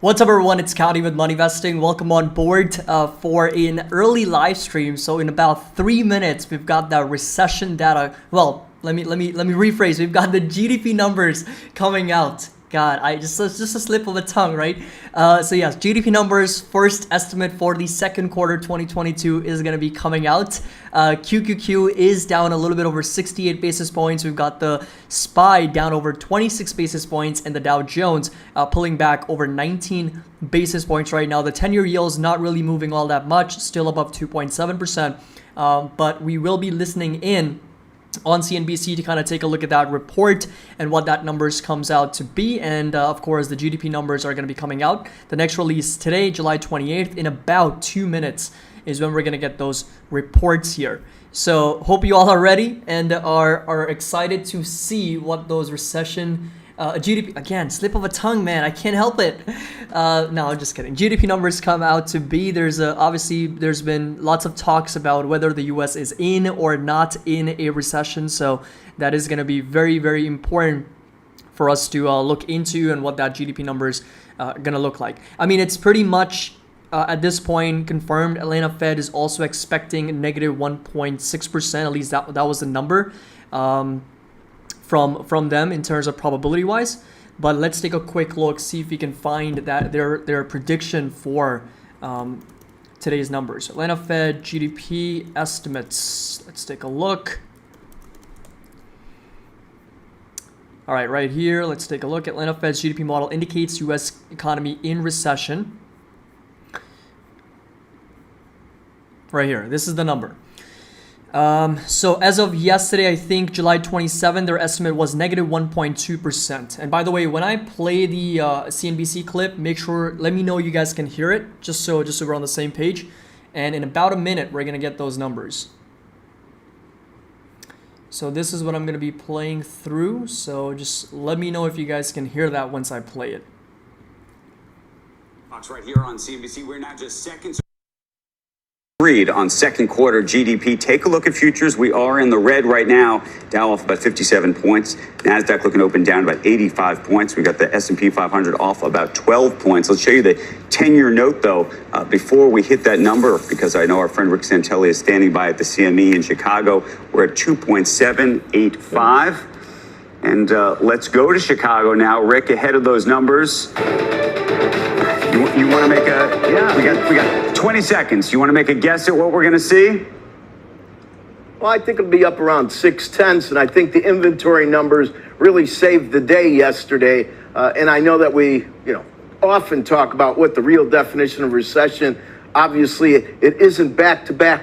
What's up, everyone? It's County with Money Investing. Welcome on board for an early live stream. So in about 3 minutes, we've got the recession data. Well, let me rephrase. We've got the GDP numbers coming out. God, just a slip of the tongue, right? So yes, GDP numbers, first estimate for the second quarter 2022 is going to be coming out. QQQ is down a little bit over 68 basis points. We've got the SPY down over 26 basis points and the Dow Jones pulling back over 19 basis points right now. The 10-year yield is not really moving all that much, still above 2.7%, but we will be listening in on CNBC to kind of take a look at that report and what that numbers comes out to be. And of course, the GDP numbers are going to be coming out. The next release today, July 28th, in about 2 minutes is when we're going to get those reports here. So hope you all are ready and are excited to see what those recession GDP, again, slip of a tongue, man. I can't help it. No, I'm just kidding. GDP numbers come out to be. Obviously, there's been lots of talks about whether the U.S. is in or not in a recession. So that is going to be very, very important for us to look into and what that GDP numbers going to look like. I mean, it's pretty much at this point confirmed. Atlanta Fed is also expecting negative 1.6%. At least that was the number. From them in terms of probability wise, but let's take a quick look, see if we can find that their prediction for today's numbers. Atlanta Fed GDP estimates. Let's take a look. All right, right here, let's take a look. Atlanta Fed's GDP model indicates U.S. economy in recession. Right here, this is the number. So as of yesterday, I think July 27, their estimate was negative 1.2%. And by the way, when I play the CNBC clip, let me know you guys can hear it, just so we're on the same page. And in about a minute, we're gonna get those numbers. So this is what I'm gonna be playing through. So just let me know if you guys can hear that once I play it. Right here on CNBC, we're now just seconds. Read on second quarter GDP. Take a look at futures. We are in the red right now. Dow off about 57 points. NASDAQ looking open down about 85 points. We got the S&P 500 off about 12 points. Let's show you the 10-year note, though, before we hit that number, because I know our friend Rick Santelli is standing by at the CME in Chicago. We're at 2.785. And let's go to Chicago now. Rick, ahead of those numbers. You want to make we got 20 seconds. You want to make a guess at what we're going to see? Well, I think it'll be up around 6/10, and I think the inventory numbers really saved the day yesterday. And I know that we, often talk about what the real definition of recession. Obviously, it isn't back-to-back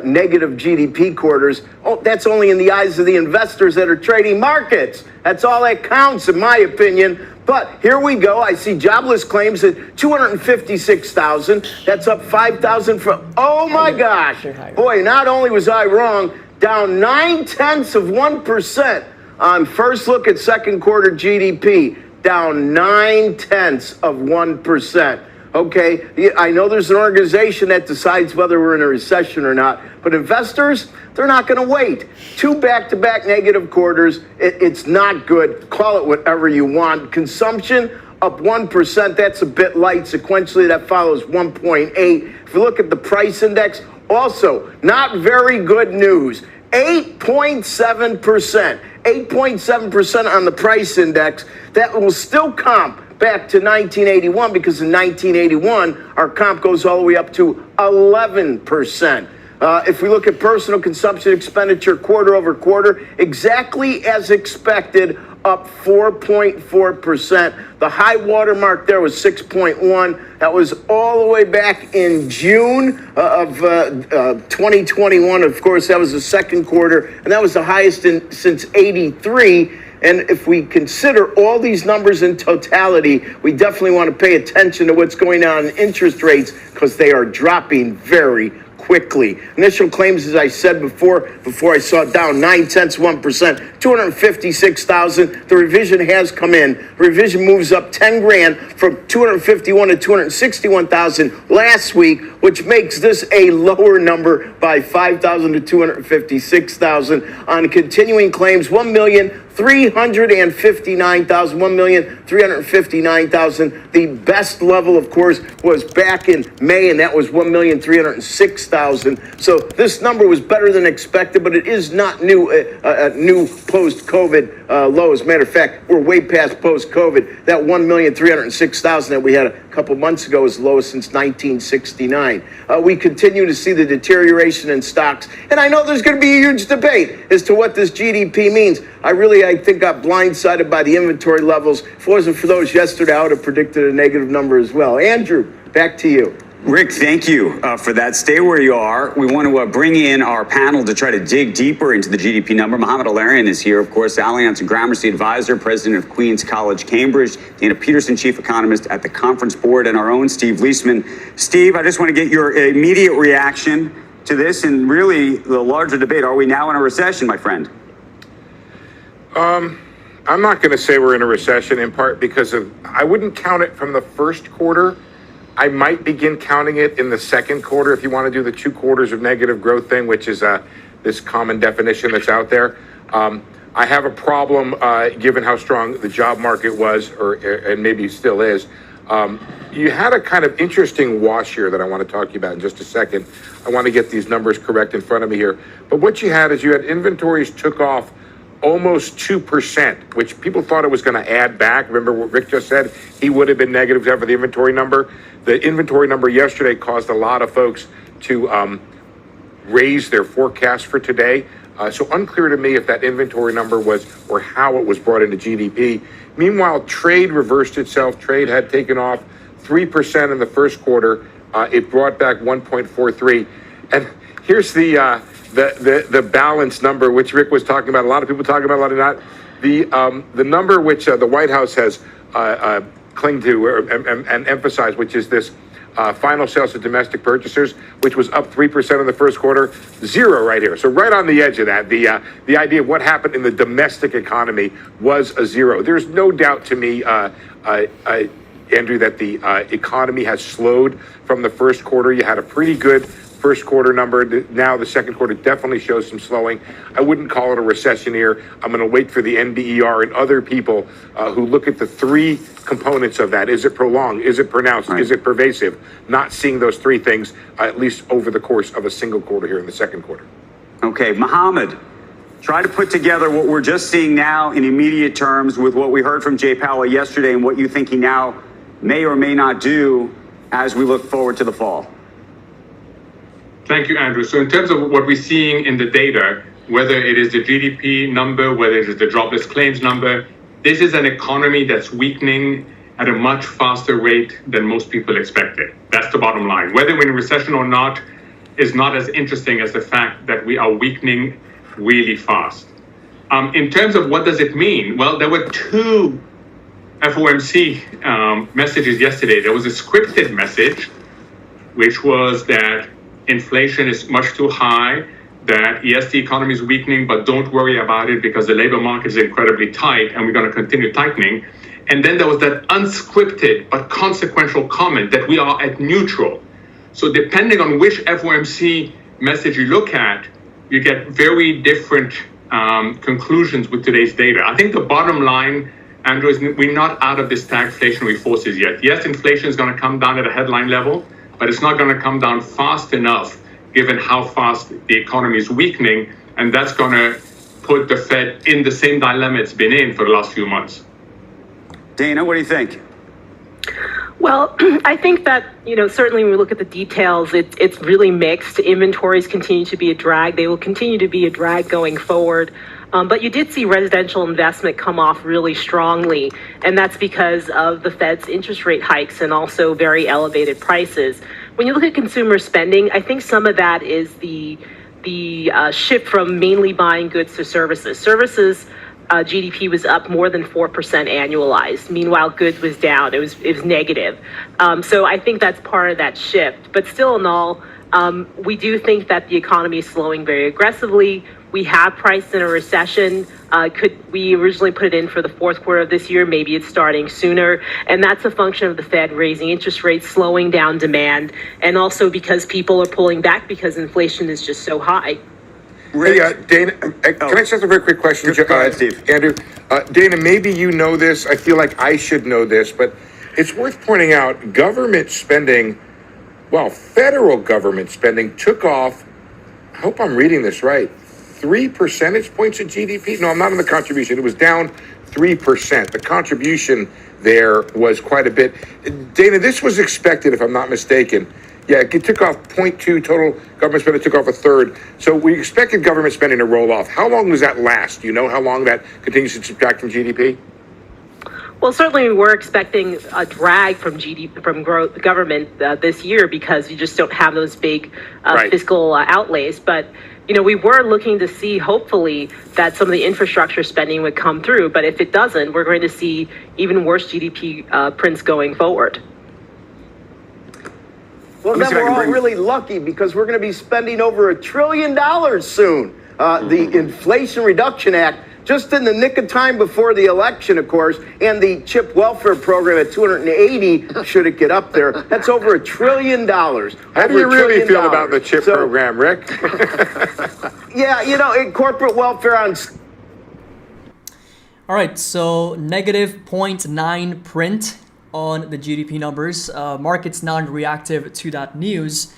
negative GDP quarters. Oh, that's only in the eyes of the investors that are trading markets. That's all that counts, in my opinion. But here we go. I see jobless claims at 256,000. That's up 5,000 from, oh my gosh. Boy, not only was I wrong, down 0.9% on first look at second quarter GDP, down 0.9%. Okay, I know there's an organization that decides whether we're in a recession or not, but investors, they're not going to wait. 2 back-to-back negative quarters, it's not good. Call it whatever you want. Consumption up 1%, that's a bit light. Sequentially, that follows 1.8. If you look at the price index, also not very good news. 8.7%. 8.7% on the price index. That will still comp back to 1981, because in 1981, our comp goes all the way up to 11%. If we look at personal consumption expenditure quarter over quarter, exactly as expected, up 4.4%. The high water mark there was 6.1. That was all the way back in June of 2021. Of course, that was the second quarter, and that was the highest since 83. And if we consider all these numbers in totality, we definitely want to pay attention to what's going on in interest rates, because they are dropping very quickly. Initial claims, as I said before I saw it down 0.9%, 256,000. The revision has come in. The revision moves up 10 grand from 251 to 261,000 last week, which makes this a lower number by 5,000 to 256,000. On continuing claims, 1,000,000 1,359,000. The best level, of course, was back in May, and that was 1,306,000. So this number was better than expected, but it is not new post-COVID low. As a matter of fact, we're way past post-COVID. That 1,306,000 that we had a couple months ago is the lowest since 1969. We continue to see the deterioration in stocks, and I know there's going to be a huge debate as to what this GDP means. I think got blindsided by the inventory levels. If it wasn't for those yesterday, I would have predicted a negative number as well. Andrew, back to you. Rick, thank you for that. Stay where you are. We want to bring in our panel to try to dig deeper into the GDP number. Mohamed Al-Arian is here, of course, Allianz and Gramercy advisor, president of Queen's College, Cambridge, Dana Peterson, chief economist at the Conference Board, and our own Steve Leisman. Steve, I just want to get your immediate reaction to this and really the larger debate. Are we now in a recession, my friend? I'm not going to say we're in a recession, in part because I wouldn't count it from the first quarter. I might begin counting it in the second quarter if you want to do the 2 quarters of negative growth thing, which is this common definition that's out there. I have a problem given how strong the job market was, and maybe still is. You had a kind of interesting wash here that I want to talk to you about in just a second. I want to get these numbers correct in front of me here. But what you had is you had inventories took off almost 2%, which people thought it was going to add back. Remember what Rick just said? He would have been negative except for the inventory number. The inventory number yesterday caused a lot of folks to raise their forecast for today. So unclear to me if that inventory number was or how it was brought into GDP. Meanwhile, trade reversed itself. Trade had taken off 3% in the first quarter. It brought back 1.43. And here's the balance number, which Rick was talking about. A lot of people talking about, a lot of not. The number which the White House has clinged to and emphasized, which is this final sales to domestic purchasers, which was up 3% in the first quarter, 0 right here. So right on the edge of that, the idea of what happened in the domestic economy was a 0. There's no doubt to me, Andrew, that the economy has slowed from the first quarter. You had a pretty good first quarter number. Now the second quarter definitely shows some slowing. I wouldn't call it a recession here. I'm going to wait for the NBER and other people who look at the 3 components of that. Is it prolonged? Is it pronounced? Right. Is it pervasive? Not seeing those 3 things, at least over the course of a single quarter here in the second quarter. Okay, Mohamed, try to put together what we're just seeing now in immediate terms with what we heard from Jay Powell yesterday and what you think he now may or may not do as we look forward to the fall. Thank you, Andrew. So in terms of what we're seeing in the data, whether it is the GDP number, whether it is the jobless claims number, this is an economy that's weakening at a much faster rate than most people expected. That's the bottom line. Whether we're in a recession or not is not as interesting as the fact that we are weakening really fast. In terms of what does it mean? Well, there were 2 FOMC messages yesterday. There was a scripted message, which was that inflation is much too high, that yes, the economy is weakening, but don't worry about it because the labor market is incredibly tight and we're going to continue tightening. And then there was that unscripted but consequential comment that we are at neutral. So depending on which FOMC message you look at, you get very different conclusions with today's data. I think the bottom line, Andrew, is we're not out of the stagflationary forces yet. Yes, inflation is going to come down at a headline level, but it's not going to come down fast enough given how fast the economy is weakening, and that's going to put the Fed in the same dilemma it's been in for the last few months. Dana, what do you think? Well, I think that, certainly when we look at the details, it's really mixed. Inventories continue to be a drag. They will continue to be a drag going forward. But you did see residential investment come off really strongly, and that's because of the Fed's interest rate hikes and also very elevated prices. When you look at consumer spending, I think some of that is the shift from mainly buying goods to services. Services GDP was up more than 4% annualized. Meanwhile, goods was down. It was negative. So I think that's part of that shift. But still in all, we do think that the economy is slowing very aggressively. We have priced in a recession. We originally put it in for the fourth quarter of this year. Maybe it's starting sooner. And that's a function of the Fed raising interest rates, slowing down demand, and also because people are pulling back because inflation is just so high. Hey, Dana, can I just ask a very quick question? Go ahead, Steve. Andrew, Dana, maybe you know this. I feel like I should know this, but it's worth pointing out government spending, well, federal government spending took off, I hope I'm reading this right, 3 percentage points of GDP? No, I'm not on the contribution. It was down 3%. The contribution there was quite a bit. Dana, this was expected, if I'm not mistaken. Yeah, it took off 0.2 total government spending, took off a third. So we expected government spending to roll off. How long does that last? Do you know how long that continues to subtract from GDP? Well, certainly we were expecting a drag from GDP, from growth government this year because you just don't have those big Right. fiscal outlays. But, we were looking to see, hopefully, that some of the infrastructure spending would come through. But if it doesn't, we're going to see even worse GDP prints going forward. Well, then we're all really lucky because we're going to be spending over $1 trillion soon. The Inflation Reduction Act, just in the nick of time before the election, of course, and the CHIP welfare program at 280, should it get up there, that's over $1 trillion. How do you really feel about the CHIP program, Rick? Yeah, in corporate welfare on... All right, so negative 0.9 print on the GDP numbers. Markets non-reactive to that news.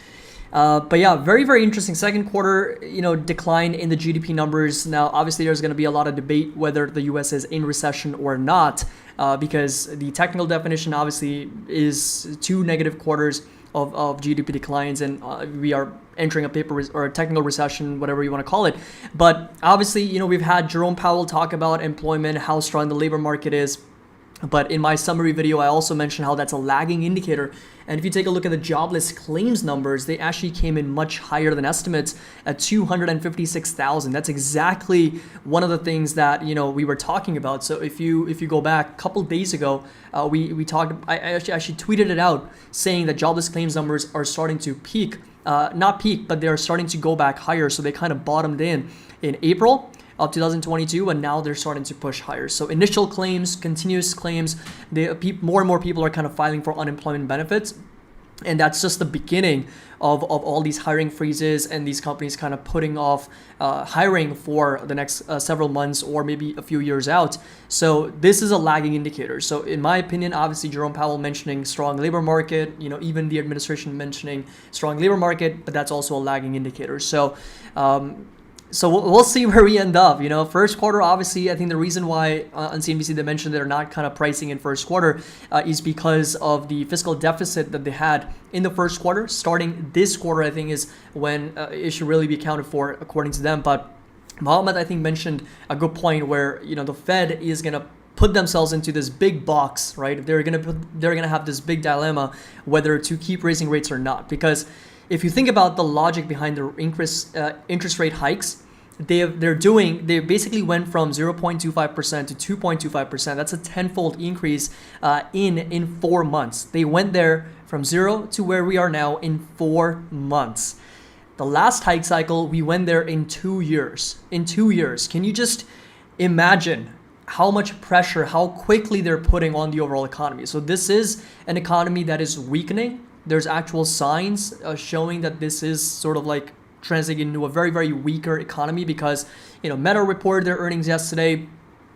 But yeah, very, very interesting. Second quarter, decline in the GDP numbers. Now, obviously, there's going to be a lot of debate whether the U.S. is in recession or not, because the technical definition obviously is 2 negative quarters of GDP declines, and we are entering a or a technical recession, whatever you want to call it. But obviously, we've had Jerome Powell talk about employment, how strong the labor market is. But in my summary video, I also mentioned how that's a lagging indicator. And if you take a look at the jobless claims numbers, they actually came in much higher than estimates at 256,000. That's exactly one of the things that we were talking about. So if you go back a couple days ago, we talked. I actually tweeted it out saying that jobless claims numbers are starting to peak, not peak, but they're starting to go back higher. So they kind of bottomed in April of 2022, and now they're starting to push higher. So initial claims, continuous claims, more and more people are kind of filing for unemployment benefits. And that's just the beginning of all these hiring freezes and these companies kind of putting off hiring for the next several months or maybe a few years out. So this is a lagging indicator. So in my opinion, obviously Jerome Powell mentioning strong labor market, even the administration mentioning strong labor market, but that's also a lagging indicator. So we'll see where we end up. First quarter, obviously, I think the reason why on CNBC they mentioned they're not kind of pricing in first quarter is because of the fiscal deficit that they had in the first quarter. Starting this quarter, I think, is when it should really be accounted for according to them. But Mohammed, I think, mentioned a good point where the Fed is gonna put themselves into this big box, right? They're gonna have this big dilemma whether to keep raising rates or not, because if you think about the logic behind the interest rate hikes, they basically went from 0.25% to 2.25%. That's a tenfold increase in 4 months. They went there from 0 to where we are now in 4 months. The last hike cycle, we went there in 2 years. In 2 years, can you just imagine how much pressure, how quickly they're putting on the overall economy? So this is an economy that is weakening. There's actual signs showing that this is sort of like translating into a very, very weaker economy because, Meta reported their earnings yesterday,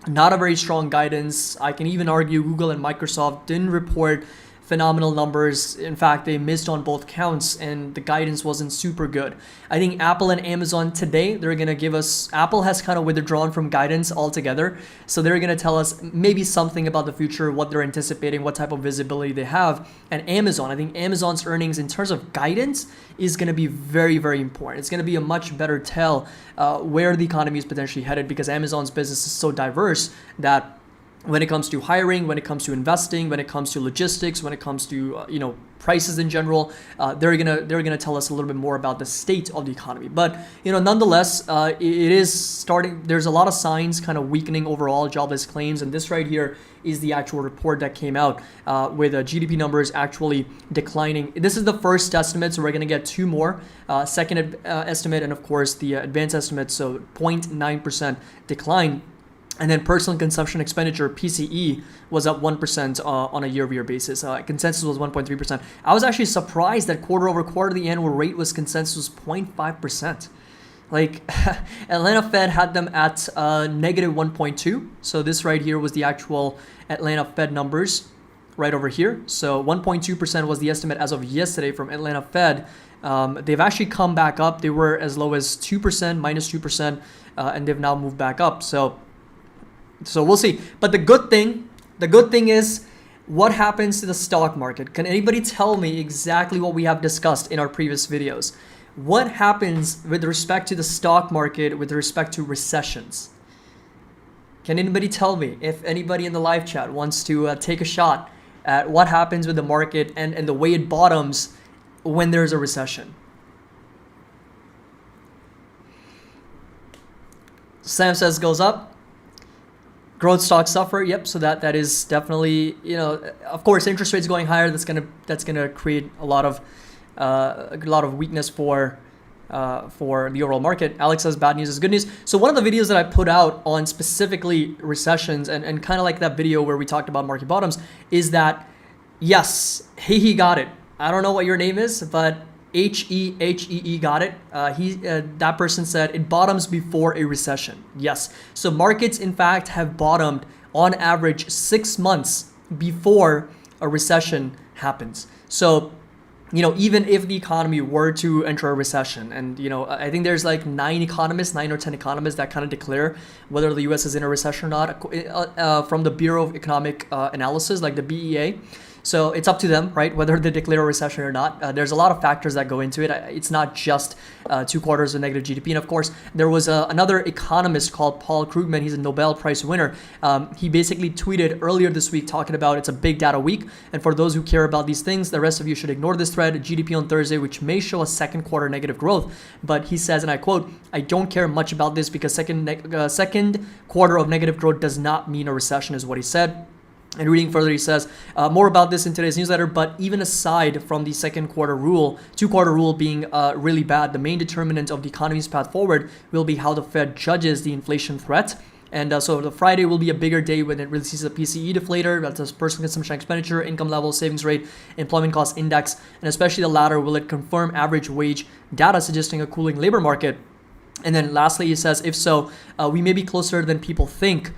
not a very strong guidance. I can even argue Google and Microsoft didn't report phenomenal numbers. In fact, they missed on both counts and the guidance wasn't super good. I think Apple and Amazon today, they're going to give us, Apple has kind of withdrawn from guidance altogether. So they're going to tell us maybe something about the future, what they're anticipating, what type of visibility they have. And Amazon, I think Amazon's earnings in terms of guidance is going to be very, very important. It's going to be a much better tell where the economy is potentially headed because Amazon's business is so diverse that when it comes to hiring, when it comes to investing, when it comes to logistics, when it comes to prices in general, they're gonna tell us a little bit more about the state of the economy. But nonetheless, it is starting. There's a lot of signs kind of weakening overall jobless claims, and this right here is the actual report that came out with GDP numbers actually declining. This is the first estimate, so we're gonna get 2 more. Second estimate, and of course the advanced estimate. So 0.9% decline. And then personal consumption expenditure, PCE, was up 1% on a year-over-year basis. Consensus was 1.3%. I was actually surprised that quarter over quarter, the annual rate was consensus 0.5%. Like Atlanta Fed had them at negative 1.2. So this right here was the actual Atlanta Fed numbers right over here. So 1.2% was the estimate as of yesterday from Atlanta Fed. They've actually come back up. They were as low as 2%, minus 2%, and they've now moved back up. So we'll see. But the good thing is, what happens to the stock market? Can anybody tell me exactly what we have discussed in our previous videos? What happens with respect to the stock market with respect to recessions? Can anybody tell me, if anybody in the live chat wants to take a shot at what happens with the market and the way it bottoms when there's a recession? Sam says goes up. Growth stocks suffer. Yep. So that is definitely, of course, interest rates going higher. That's gonna create a lot of weakness for the overall market. Alex says bad news is good news. So one of the videos that I put out on specifically recessions and kind of like that video where we talked about market bottoms is that, yes, he got it. I don't know what your name is, but Hee got it. That person said it bottoms before a recession. Yes. So markets, in fact, have bottomed on average 6 months before a recession happens. So, even if the economy were to enter a recession, and, I think there's like 9 or 10 economists that kind of declare whether the US is in a recession or not from the Bureau of Economic Analysis, like the BEA. So it's up to them, right, whether they declare a recession or not. There's a lot of factors that go into it. It's not just 2 quarters of negative GDP. And of course, there was another economist called Paul Krugman. He's a Nobel Prize winner. He basically tweeted earlier this week talking about it's a big data week. And for those who care about these things, the rest of you should ignore this thread. GDP on Thursday, which may show a second quarter negative growth. But he says, and I quote, "I don't care much about this because second quarter of negative growth does not mean a recession," is what he said. And reading further, he says, more about this in today's newsletter, but even aside from the 2-quarter rule being really bad, the main determinant of the economy's path forward will be how the Fed judges the inflation threat. And so the Friday will be a bigger day when it releases the PCE deflator, that's a personal consumption expenditure, income level, savings rate, employment cost index, and especially the latter, will it confirm average wage data suggesting a cooling labor market? And then lastly, he says, if so, we may be closer than people think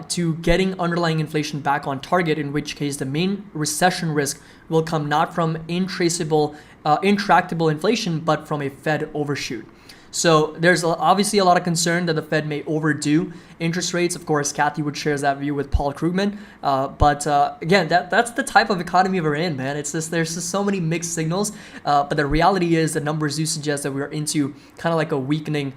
to getting underlying inflation back on target, in which case the main recession risk will come not from intractable inflation, but from a Fed overshoot. So there's obviously a lot of concern that the Fed may overdo interest rates. Of course, Kathy would share that view with Paul Krugman. But again, that's the type of economy we're in, man. It's just, there's just so many mixed signals. But the reality is the numbers do suggest that we're into kind of like a weakening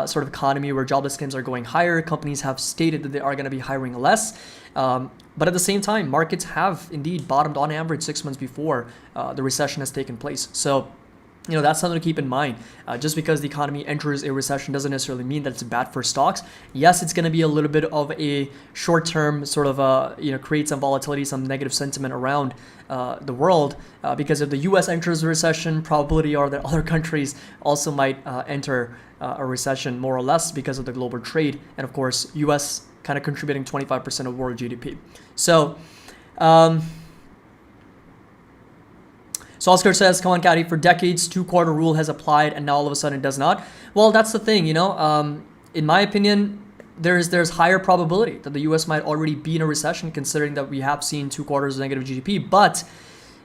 sort of economy where jobless claims are going higher. Companies have stated that they are going to be hiring less. But at the same time, markets have indeed bottomed on average 6 months before the recession has taken place. So that's something to keep in mind. Just because the economy enters a recession doesn't necessarily mean that it's bad for stocks. Yes, it's going to be a little bit of a short-term sort of, create some volatility, some negative sentiment around the world. Because if the U.S. enters a recession, probability are that other countries also might enter a recession more or less because of the global trade. And of course, U.S. kind of contributing 25% of world GDP. So, So Oscar says, come on, Caddy, for decades, 2-quarter rule has applied and now all of a sudden it does not. Well, that's the thing, in my opinion, there's higher probability that the U.S. might already be in a recession, considering that we have seen 2 quarters of negative GDP. But,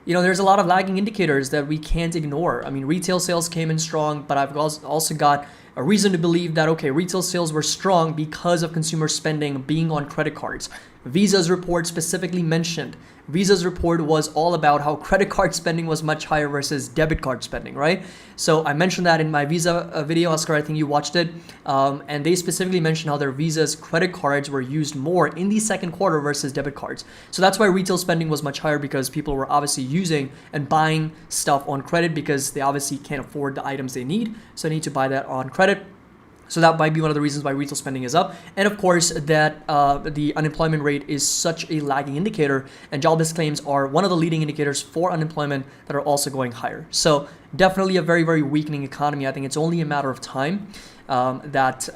there's a lot of lagging indicators that we can't ignore. I mean, retail sales came in strong, but I've also got a reason to believe that, okay, retail sales were strong because of consumer spending being on credit cards. Visa's report specifically mentioned. Visa's report was all about how credit card spending was much higher versus debit card spending, right? So I mentioned that in my Visa video, Oscar, I think you watched it. And they specifically mentioned how their Visa's credit cards were used more in the second quarter versus debit cards. So that's why retail spending was much higher, because people were obviously using and buying stuff on credit because they obviously can't afford the items they need. So they need to buy that on credit. So that might be one of the reasons why retail spending is up. And of course, that the unemployment rate is such a lagging indicator, and jobless claims are one of the leading indicators for unemployment that are also going higher. So definitely a very, very weakening economy. I think it's only a matter of time that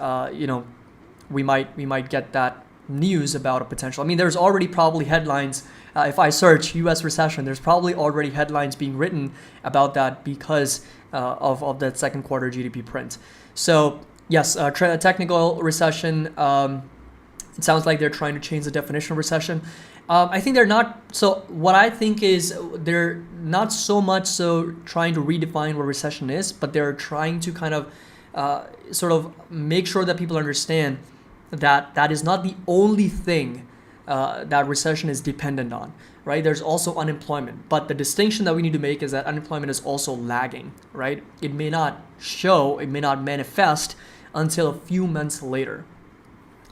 we might get that news about a potential. I mean, there's already probably headlines. If I search U.S. recession, there's probably already headlines being written about that because of that second quarter GDP print. So Yes, technical recession. It sounds like they're trying to change the definition of recession. I think they're not. So what I think is they're not so much so trying to redefine what recession is, but they're trying to kind of sort of make sure that people understand that that is not the only thing that recession is dependent on, right? There's also unemployment, but the distinction that we need to make is that unemployment is also lagging, right? It may not show, it may not manifest until a few months later,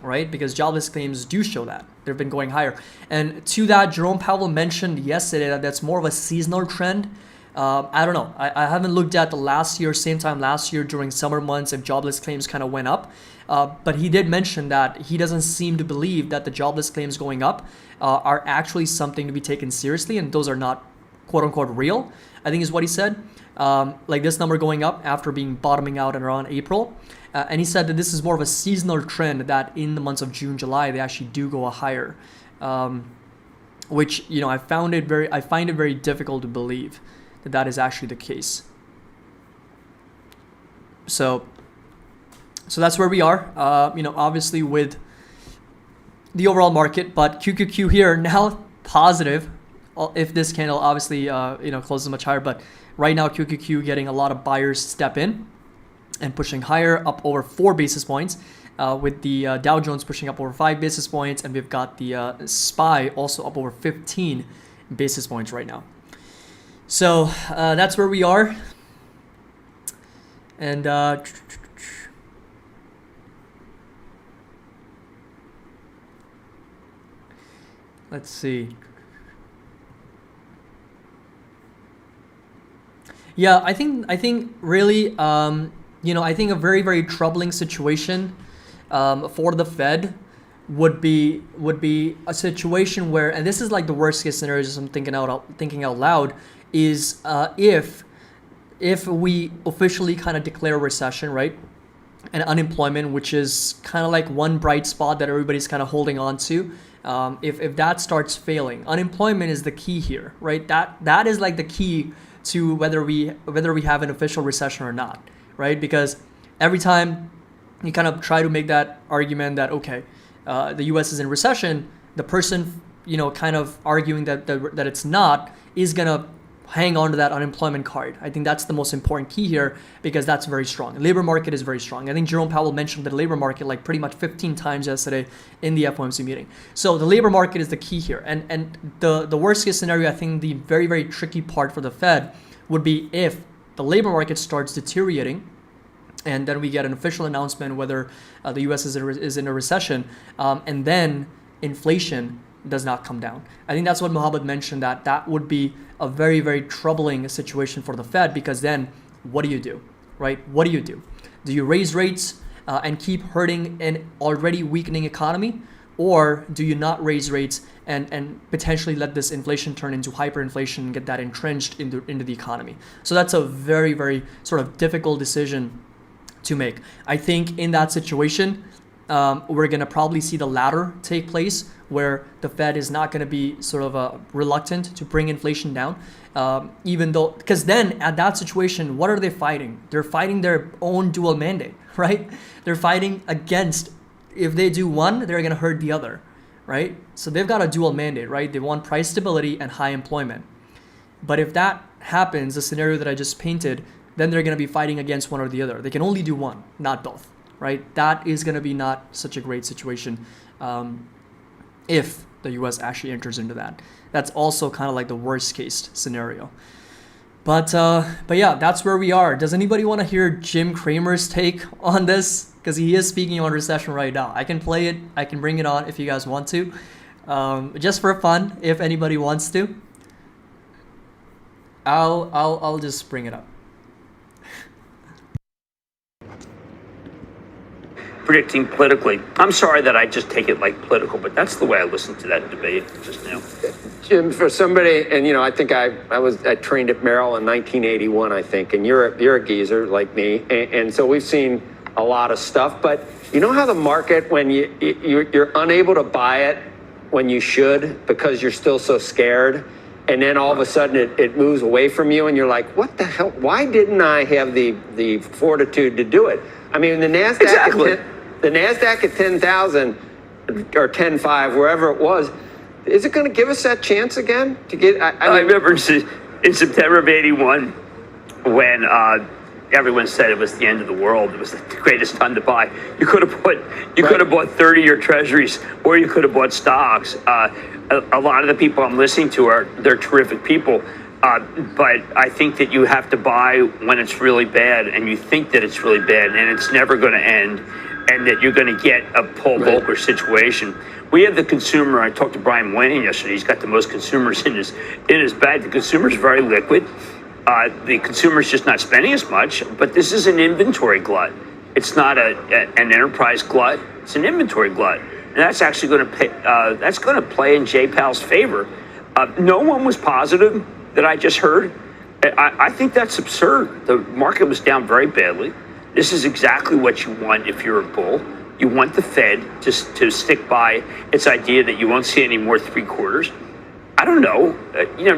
right? Because jobless claims do show that they've been going higher. And to that, Jerome Powell mentioned yesterday that that's more of a seasonal trend. I don't know. I haven't looked at the last year, same time last year during summer months, if jobless claims kind of went up. But he did mention that he doesn't seem to believe that the jobless claims going up are actually something to be taken seriously, and those are not quote unquote real, I think is what he said. Like this number going up after being bottoming out in around April. And he said that this is more of a seasonal trend, that in the months of June, July, they actually do go higher. Which, I find it very difficult to believe that that is actually the case. So that's where we are, obviously with the overall market, but QQQ here now positive, if this candle obviously, closes much higher, but right now QQQ getting a lot of buyers step in and pushing higher, up over 4 basis points, with the Dow Jones pushing up over 5 basis points, and we've got the SPY also up over 15 basis points right now. So that's where we are. And let's see. Yeah, I think really, I think a very, very troubling situation for the Fed would be a situation where, and this is like the worst case scenario, just I'm thinking out loud, is if we officially kind of declare a recession, right? And unemployment, which is kind of like one bright spot that everybody's kind of holding on to. If that starts failing, unemployment is the key here, right? That is like the key to whether we have an official recession or not, right? Because every time you kind of try to make that argument that okay, the U.S. is in recession, the person kind of arguing that it's not is gonna hang on to that unemployment card. I think that's the most important key here because that's very strong. The labor market is very strong. I think Jerome Powell mentioned the labor market like pretty much 15 times yesterday in the FOMC meeting. So the labor market is the key here. And the worst case scenario, I think the very, very tricky part for the Fed would be if the labor market starts deteriorating and then we get an official announcement whether the U.S. is in a recession, and then inflation does not come down. I think that's what Mohammed mentioned, that would be a very, very troubling situation for the Fed, because then what do you do, right? What do you do? Do you raise rates and keep hurting an already weakening economy? Or do you not raise rates and potentially let this inflation turn into hyperinflation and get that entrenched into the economy? So that's a very, very sort of difficult decision to make. I think in that situation, we're going to probably see the latter take place, where the Fed is not going to be sort of reluctant to bring inflation down, even though, because then at that situation, what are they fighting? They're fighting their own dual mandate, right? They're fighting against, if they do one, they're going to hurt the other, right? So they've got a dual mandate, right? They want price stability and high employment. But if that happens, the scenario that I just painted, then they're going to be fighting against one or the other. They can only do one, not both, right? That is going to be not such a great situation if the U.S. actually enters into that. That's also kind of like the worst case scenario. But yeah, that's where we are. Does anybody want to hear Jim Cramer's take on this? Because he is speaking on recession right now. I can play it. I can bring it on if you guys want to. Just for fun, if anybody wants to. I'll just bring it up. Predicting politically. I'm sorry that I just take it like political, but that's the way I listened to that debate just now. Jim, for somebody, and I think I trained at Merrill in 1981, I think, and you're a geezer like me, and so we've seen a lot of stuff. But you know how the market, when you're unable to buy it when you should because you're still so scared, and then all of a sudden it moves away from you, and you're like, what the hell? Why didn't I have the fortitude to do it? I mean, the NASDAQ, the NASDAQ at 10,000 or 10.5, wherever it was, is it going to give us that chance again to get? I remember in September of '81 when everyone said it was the end of the world. It was the greatest time to buy. You could have bought 30-year treasuries, or you could have bought stocks. A lot of the people I'm listening to they're terrific people, but I think that you have to buy when it's really bad, and you think that it's really bad, and it's never going to end, and that you're going to get a Paul Volcker situation. We have the consumer. I talked to Brian Wayne yesterday. He's got the most consumers in his bag. The consumer's very liquid. The consumer's just not spending as much, but this is an inventory glut. It's not an enterprise glut. It's an inventory glut, and that's actually going to play in Jay Powell's favor. No one was positive that I just heard. I think that's absurd. The market was down very badly. This is exactly what you want if you're a bull. You want the Fed to stick by its idea that you won't see any more 3 quarters. I don't know.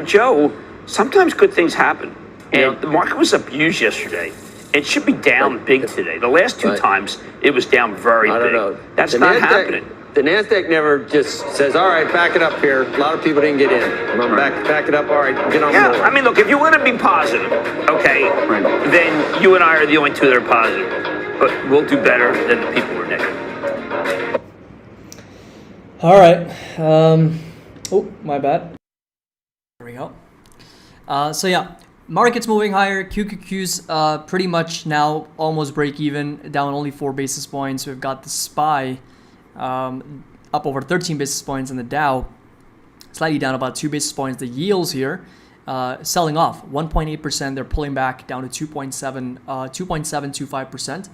Joe, sometimes good things happen. And the market was up huge yesterday. It should be down big today. The last 2 times, it was down very big. I don't know. That's not happening. The NASDAQ never just says, all right, back it up here. A lot of people didn't get in. I'm going to back it up. All right, get on board. I mean, look, if you want to be positive, okay, then you and I are the only 2 that are positive. But we'll do better than the people who are negative. All right. Oh, my bad. There we go. So yeah, market's moving higher. QQQ's pretty much now almost break even, down only 4 basis points. We've got the SPY up over 13 basis points, and the Dow slightly down about 2 basis points. The yields here selling off 1.8%. They're pulling back down to 2.725%.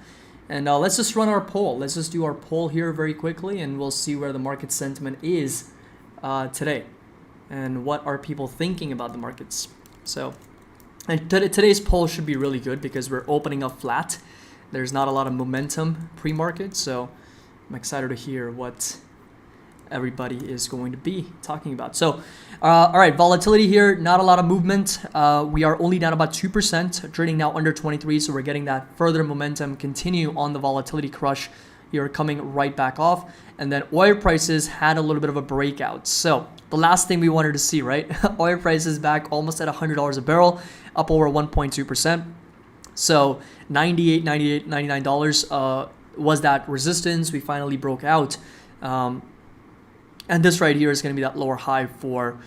And let's just run our poll. Let's just do our poll here very quickly, and we'll see where the market sentiment is today, and what are people thinking about the markets. So, and today's poll should be really good because we're opening up flat. There's not a lot of momentum pre-market, so I'm excited to hear what everybody is going to be talking about. So, all right, volatility here, not a lot of movement. We are only down about 2%, trading now under 23, so we're getting that further momentum continue on the volatility crush here, coming right back off. And then oil prices had a little bit of a breakout. So the last thing we wanted to see, right? Oil prices back almost at $100 a barrel, up over 1.2%. So $99 was that resistance. We finally broke out. And this right here is going to be that lower high for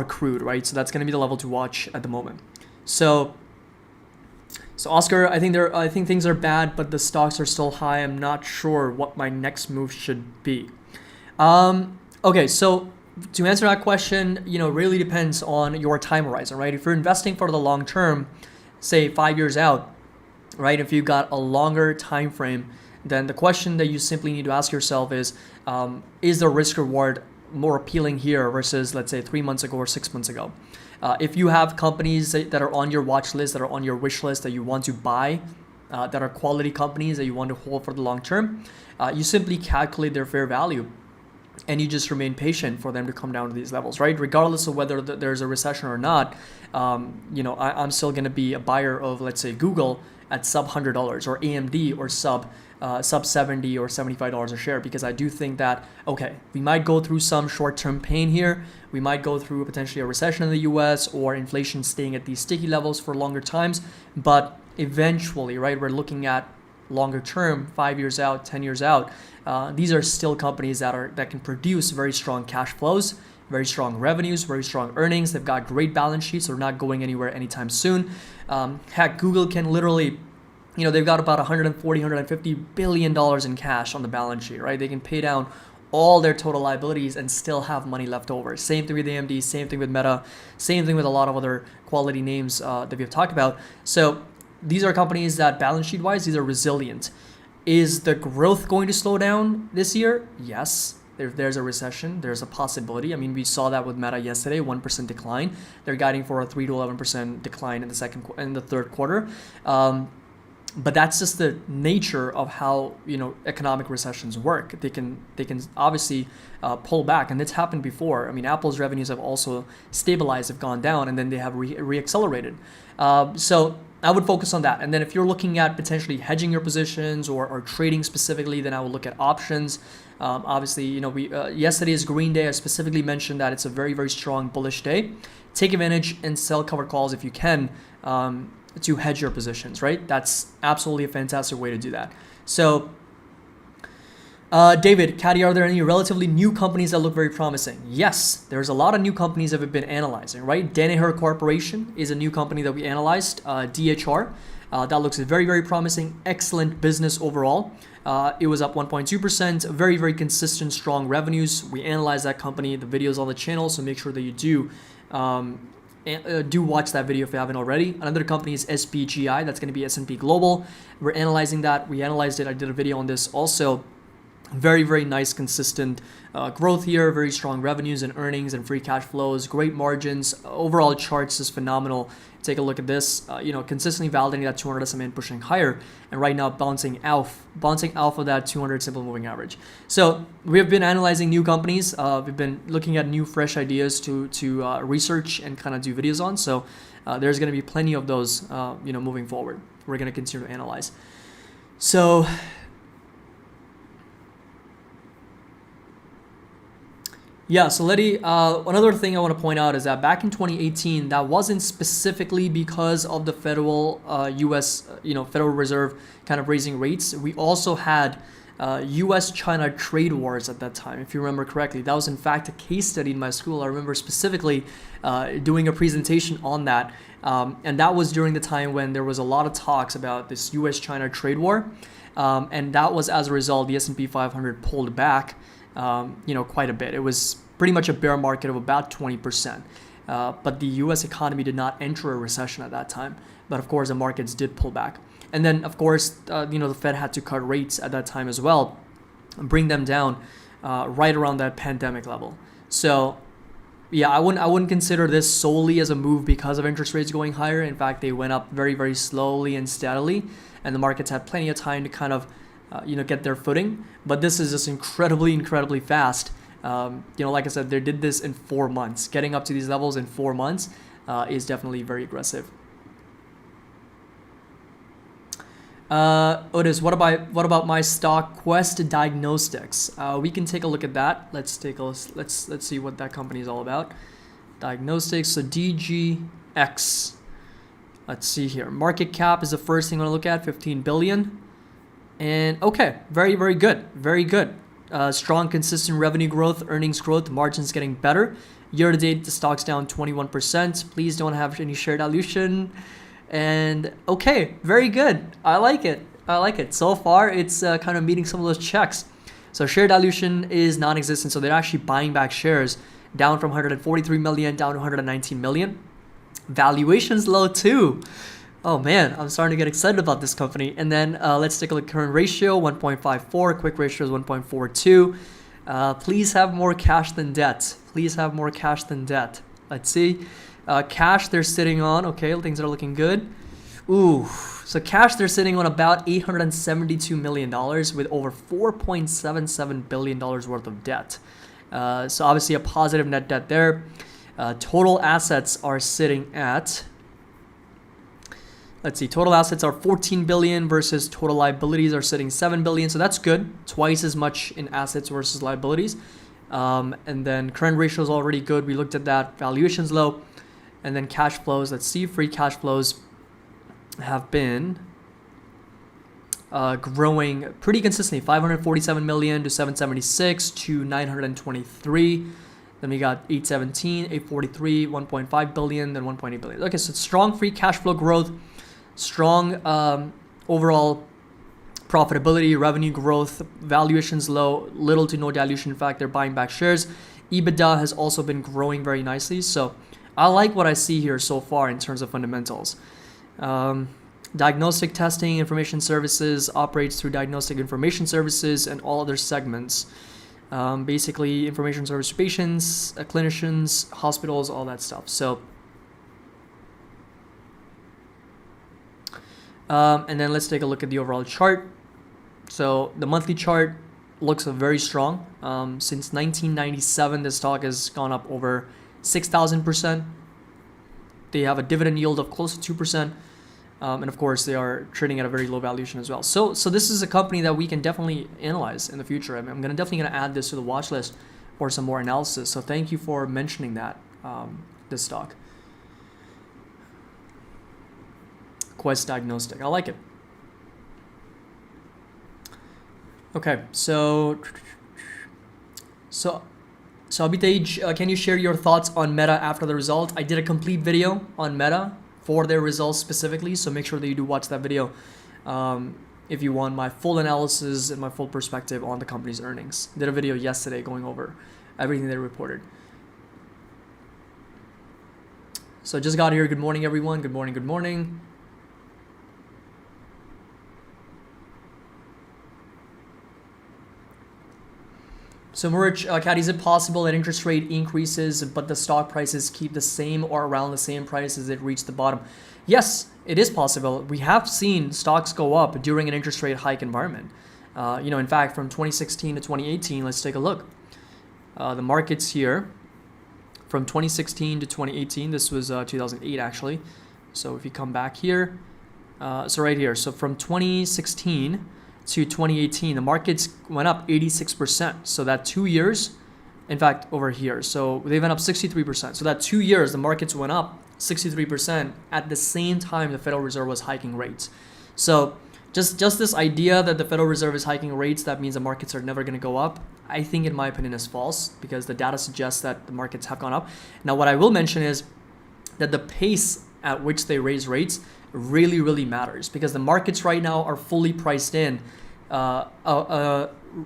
crude, right? So that's going to be the level to watch at the moment. So Oscar, I think things are bad, but the stocks are still high. I'm not sure what my next move should be. Okay, so to answer that question, really depends on your time horizon, right? If you're investing for the long term, say 5 years out, right? If you've got a longer time frame, then the question that you simply need to ask yourself is the risk reward more appealing here versus, let's say, 3 months ago or 6 months ago? If you have companies that are on your watch list, that are on your wish list, that you want to buy, that are quality companies that you want to hold for the long term, you simply calculate their fair value, and you just remain patient for them to come down to these levels, right? Regardless of whether there's a recession or not, I'm still going to be a buyer of, let's say, Google at sub $100, or AMD or sub $70 or $75 a share, because I do think that, okay, we might go through some short-term pain here. We might go through potentially a recession in the US, or inflation staying at these sticky levels for longer times. But eventually, right, we're looking at longer term, 5 years out, 10 years out. These are still companies that can produce very strong cash flows, very strong revenues, very strong earnings. They've got great balance sheets. They're not going anywhere anytime soon. Heck, Google can literally, they've got about $150 billion in cash on the balance sheet, right? They can pay down all their total liabilities and still have money left over. Same thing with AMD, same thing with Meta, same thing with a lot of other quality names that we've talked about. So these are companies that, balance sheet wise, these are resilient. Is the growth going to slow down this year? Yes. If there's a recession, there's a possibility. I mean, we saw that with Meta yesterday, 1% decline. They're guiding for a 3 to 11% decline in the third quarter. but that's just the nature of how economic recessions work. They can obviously pull back, and it's happened before. I mean, Apple's revenues have also stabilized, have gone down, and then they have reaccelerated. So I would focus on that. And then if you're looking at potentially hedging your positions or trading specifically, then I would look at options. Obviously, we yesterday's green day, I specifically mentioned that it's a very, very strong bullish day. Take advantage and sell covered calls if you can to hedge your positions, right? That's absolutely a fantastic way to do that. So, David, Caddy, are there any relatively new companies that look very promising? Yes, there's a lot of new companies that we've been analyzing, right? Danaher Corporation is a new company that we analyzed, DHR. That looks very, very promising. Excellent business overall. It was up 1.2%. Very, very consistent, strong revenues. We analyzed that company. The video's on the channel, so make sure that you do watch that video if you haven't already. Another company is SPGI. That's going to be S&P Global. We're analyzing that. We analyzed it. I did a video on this also. Very, very nice, consistent growth here. Very strong revenues and earnings and free cash flows. Great margins. Overall charts is phenomenal. Take a look at this. Consistently validating that 200 SMA and pushing higher. And right now bouncing off of that 200 simple moving average. So we have been analyzing new companies. We've been looking at new, fresh ideas to research and kind of do videos on. So there's going to be plenty of those, moving forward. We're going to continue to analyze. So. Yeah, so Letty, another thing I want to point out is that back in 2018, that wasn't specifically because of the federal U.S. Federal Reserve kind of raising rates. We also had U.S.-China trade wars at that time, if you remember correctly. That was in fact a case study in my school. I remember specifically doing a presentation on that, and that was during the time when there was a lot of talks about this U.S.-China trade war, and that was as a result the S&P 500 pulled back. Quite a bit. It was pretty much a bear market of about 20%. But the U.S. economy did not enter a recession at that time. But of course, the markets did pull back. And then, of course, the Fed had to cut rates at that time as well, and bring them down right around that pandemic level. So, yeah, I wouldn't consider this solely as a move because of interest rates going higher. In fact, they went up very, very slowly and steadily, and the markets had plenty of time to kind of get their footing. But this is just incredibly fast. Like I said, they did this in 4 months. Getting up to these levels in 4 months is definitely very aggressive. Otis, what about my stock Quest Diagnostics? We can take a look at that. Let's see what that company is all about. Diagnostics, so DGX. Let's see here. Market cap is the first thing I want to look at, 15 billion. And okay, very, very good. Very good. Strong, consistent revenue growth, earnings growth, margins getting better. Year to date, the stock's down 21%. Please don't have any share dilution. And okay, very good. I like it. So far, it's kind of meeting some of those checks. So share dilution is non-existent. So they're actually buying back shares down from 143 million down to 119 million. Valuation's low too. Oh man, I'm starting to get excited about this company. And then let's take a look. Current ratio 1.54. Quick ratio is 1.42. Please have more cash than debt. Please have more cash than debt. Let's see. Cash they're sitting on. Okay, things are looking good. Ooh, so cash they're sitting on about $872 million with over $4.77 billion worth of debt. So obviously a positive net debt there. Total assets are sitting at, let's see, total assets are 14 billion versus total liabilities are sitting 7 billion. So that's good. Twice as much in assets versus liabilities. And then current ratio is already good. We looked at that. Valuation's low. And then cash flows, let's see, free cash flows have been growing pretty consistently, 547 million to 776 to 923. Then we got 817, 843, 1.5 billion, then 1.8 billion. Okay, so strong free cash flow growth, strong overall profitability, revenue growth, valuations low, little to no dilution. In fact, they're buying back shares. EBITDA has also been growing very nicely. So I like what I see here so far in terms of fundamentals. Diagnostic testing, information services operates through diagnostic information services and all other segments. Basically information service to patients, clinicians, hospitals, all that stuff. So And then let's take a look at the overall chart. So the monthly chart looks very strong. Since 1997, the stock has gone up over 6,000%. They have a dividend yield of close to 2%. And of course, they are trading at a very low valuation as well. So this is a company that we can definitely analyze in the future. I mean, I'm definitely gonna add this to the watch list for some more analysis. So thank you for mentioning that, this stock. Quest Diagnostic, I like it. Okay, so Abhitej, can you share your thoughts on Meta after the result? I did a complete video on Meta for their results specifically, so make sure that you do watch that video if you want my full analysis and my full perspective on the company's earnings. Did a video yesterday going over everything they reported. So just got here. Good morning, everyone. Good morning. Good morning. So Murch, Kat, is it possible that interest rate increases but the stock prices keep the same or around the same price as it reached the bottom? Yes, it is possible. We have seen stocks go up during an interest rate hike environment. In fact, from 2016 to 2018, let's take a look. The markets here, from 2016 to 2018, this was 2008 actually. So if you come back here, so right here, so from 2016 to 2018, the markets went up 86%. So that 2 years, in fact, over here, so they went up 63%. So that 2 years, the markets went up 63% at the same time the Federal Reserve was hiking rates. So just this idea that the Federal Reserve is hiking rates, that means the markets are never going to go up, I think in my opinion is false, because the data suggests that the markets have gone up. Now, what I will mention is that the pace at which they raise rates really, really matters, because the markets right now are fully priced in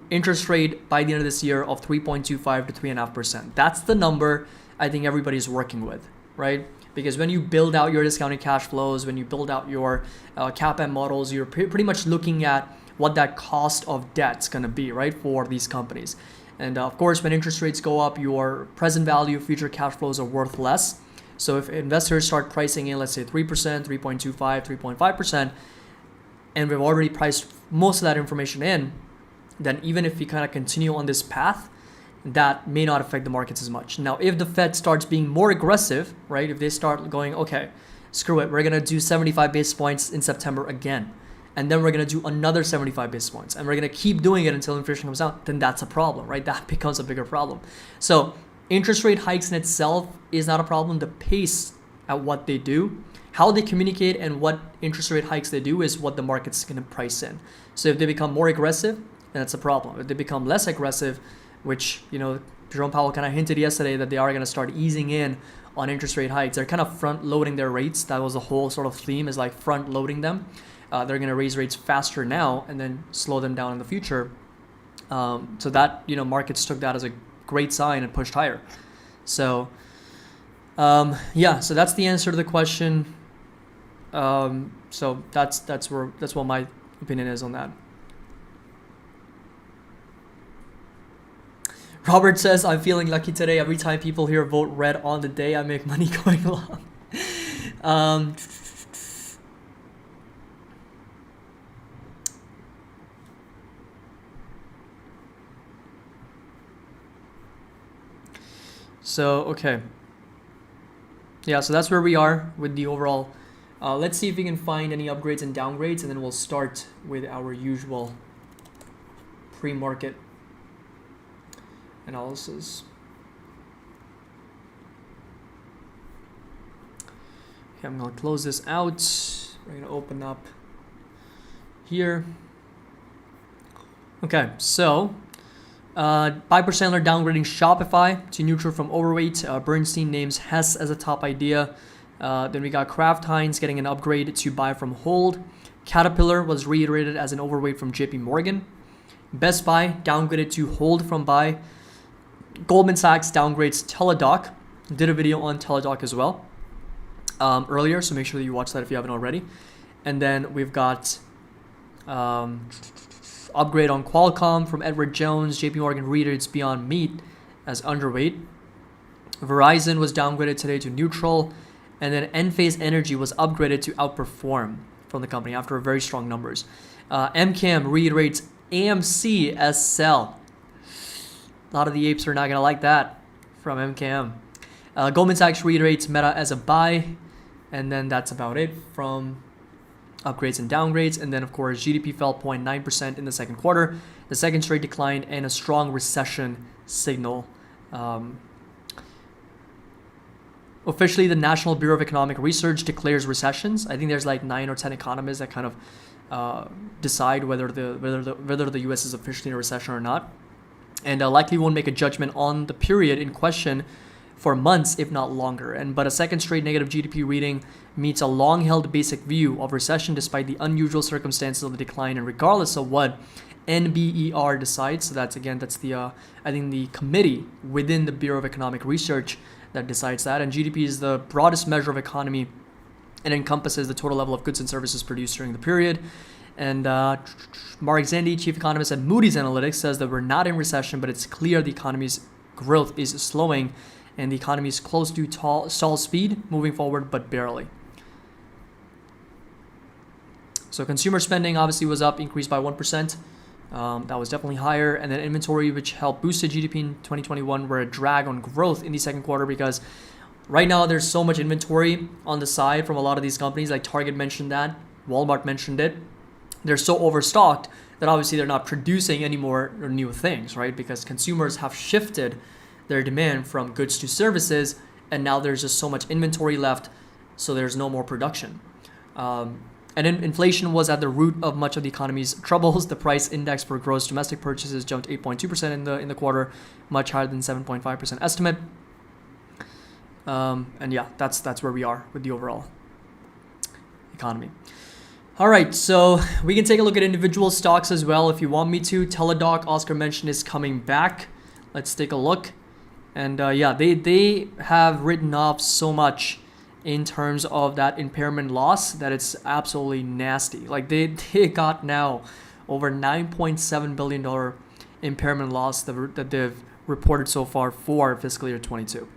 interest rate by the end of this year of 3.25 to 3.5%. That's the number I think everybody's working with, right? Because when you build out your discounted cash flows, when you build out your CAPM models, you're pretty much looking at what that cost of debt's going to be, right, for these companies. And of course, when interest rates go up, your present value of future cash flows are worth less. So if investors start pricing in, let's say 3%, 3.25, 3.5%, and we've already priced most of that information in, then even if we kind of continue on this path, that may not affect the markets as much. Now, if the Fed starts being more aggressive, right, if they start going, okay, screw it, we're going to do 75 basis points in September again, and then we're going to do another 75 basis points, and we're going to keep doing it until inflation comes down, then that's a problem, right? That becomes a bigger problem. So interest rate hikes in itself is not a problem. The pace at what they do, how they communicate, and what interest rate hikes they do is what the market's going to price in. So if they become more aggressive, then that's a problem. If they become less aggressive, which, Jerome Powell kind of hinted yesterday that they are going to start easing in on interest rate hikes. They're kind of front loading their rates. That was the whole sort of theme, is like front loading them. They're going to raise rates faster now and then slow them down in the future. So that, markets took that as a great sign and pushed higher. So, so that's the answer to the question. So that's what my opinion is on that. Robert says, I'm feeling lucky today. Every time people here vote red on the day, I make money going long. So, okay. Yeah, so that's where we are with the overall. Let's see if we can find any upgrades and downgrades, and then we'll start with our usual pre-market analysis. Okay, I'm going to close this out. We're going to open up here. Okay, so Piper Sandler downgrading Shopify to neutral from overweight. Bernstein names Hess as a top idea. Then we got Kraft Heinz getting an upgrade to buy from hold. Caterpillar was reiterated as an overweight from JP Morgan. Best Buy downgraded to hold from buy. Goldman Sachs downgrades Teladoc. Did a video on Teladoc as well earlier, so make sure that you watch that if you haven't already. And then we've got upgrade on Qualcomm from Edward Jones. JP Morgan reiterates Beyond Meat as underweight. Verizon was downgraded today to neutral. And then Enphase Energy was upgraded to outperform from the company after very strong numbers. MCAM reiterates AMC as sell. A lot of the apes are not going to like that from MCAM. Goldman Sachs reiterates Meta as a buy. And then that's about it from upgrades and downgrades. And then, of course, GDP fell 0.9% in the second quarter, the second straight decline, and a strong recession signal. Officially, the National Bureau of Economic Research declares recessions. I think there's like 9 or 10 economists that kind of decide whether the U.S. is officially in a recession or not, and likely won't make a judgment on the period in question for months, if not longer. But a second straight negative GDP reading meets a long-held basic view of recession despite the unusual circumstances of the decline, and regardless of what NBER decides. So that's the I think the committee within the Bureau of Economic Research that decides that. And GDP is the broadest measure of economy and encompasses the total level of goods and services produced during the period. And Mark Zandi, chief economist at Moody's Analytics, says that we're not in recession, but it's clear the economy's growth is slowing and the economy is close to stall speed moving forward, but barely. So consumer spending obviously was up, increased by 1%. That was definitely higher. And then inventory, which helped boost the GDP in 2021, were a drag on growth in the second quarter because right now there's so much inventory on the side from a lot of these companies. Like Target mentioned that, Walmart mentioned it. They're so overstocked that obviously they're not producing any more new things, right? Because consumers have shifted their demand from goods to services, and now there's just so much inventory left, so there's no more production. And then inflation was at the root of much of the economy's troubles. The price index for gross domestic purchases jumped 8.2% in the quarter, much higher than 7.5% estimate. And yeah, that's where we are with the overall economy. All right, so we can take a look at individual stocks as well if you want me to. Teladoc, Oscar mentioned, is coming back. Let's take a look. And yeah, they have written off so much in terms of that impairment loss that it's absolutely nasty. Like they got now over $9.7 billion impairment loss that they've reported so far for fiscal year 22.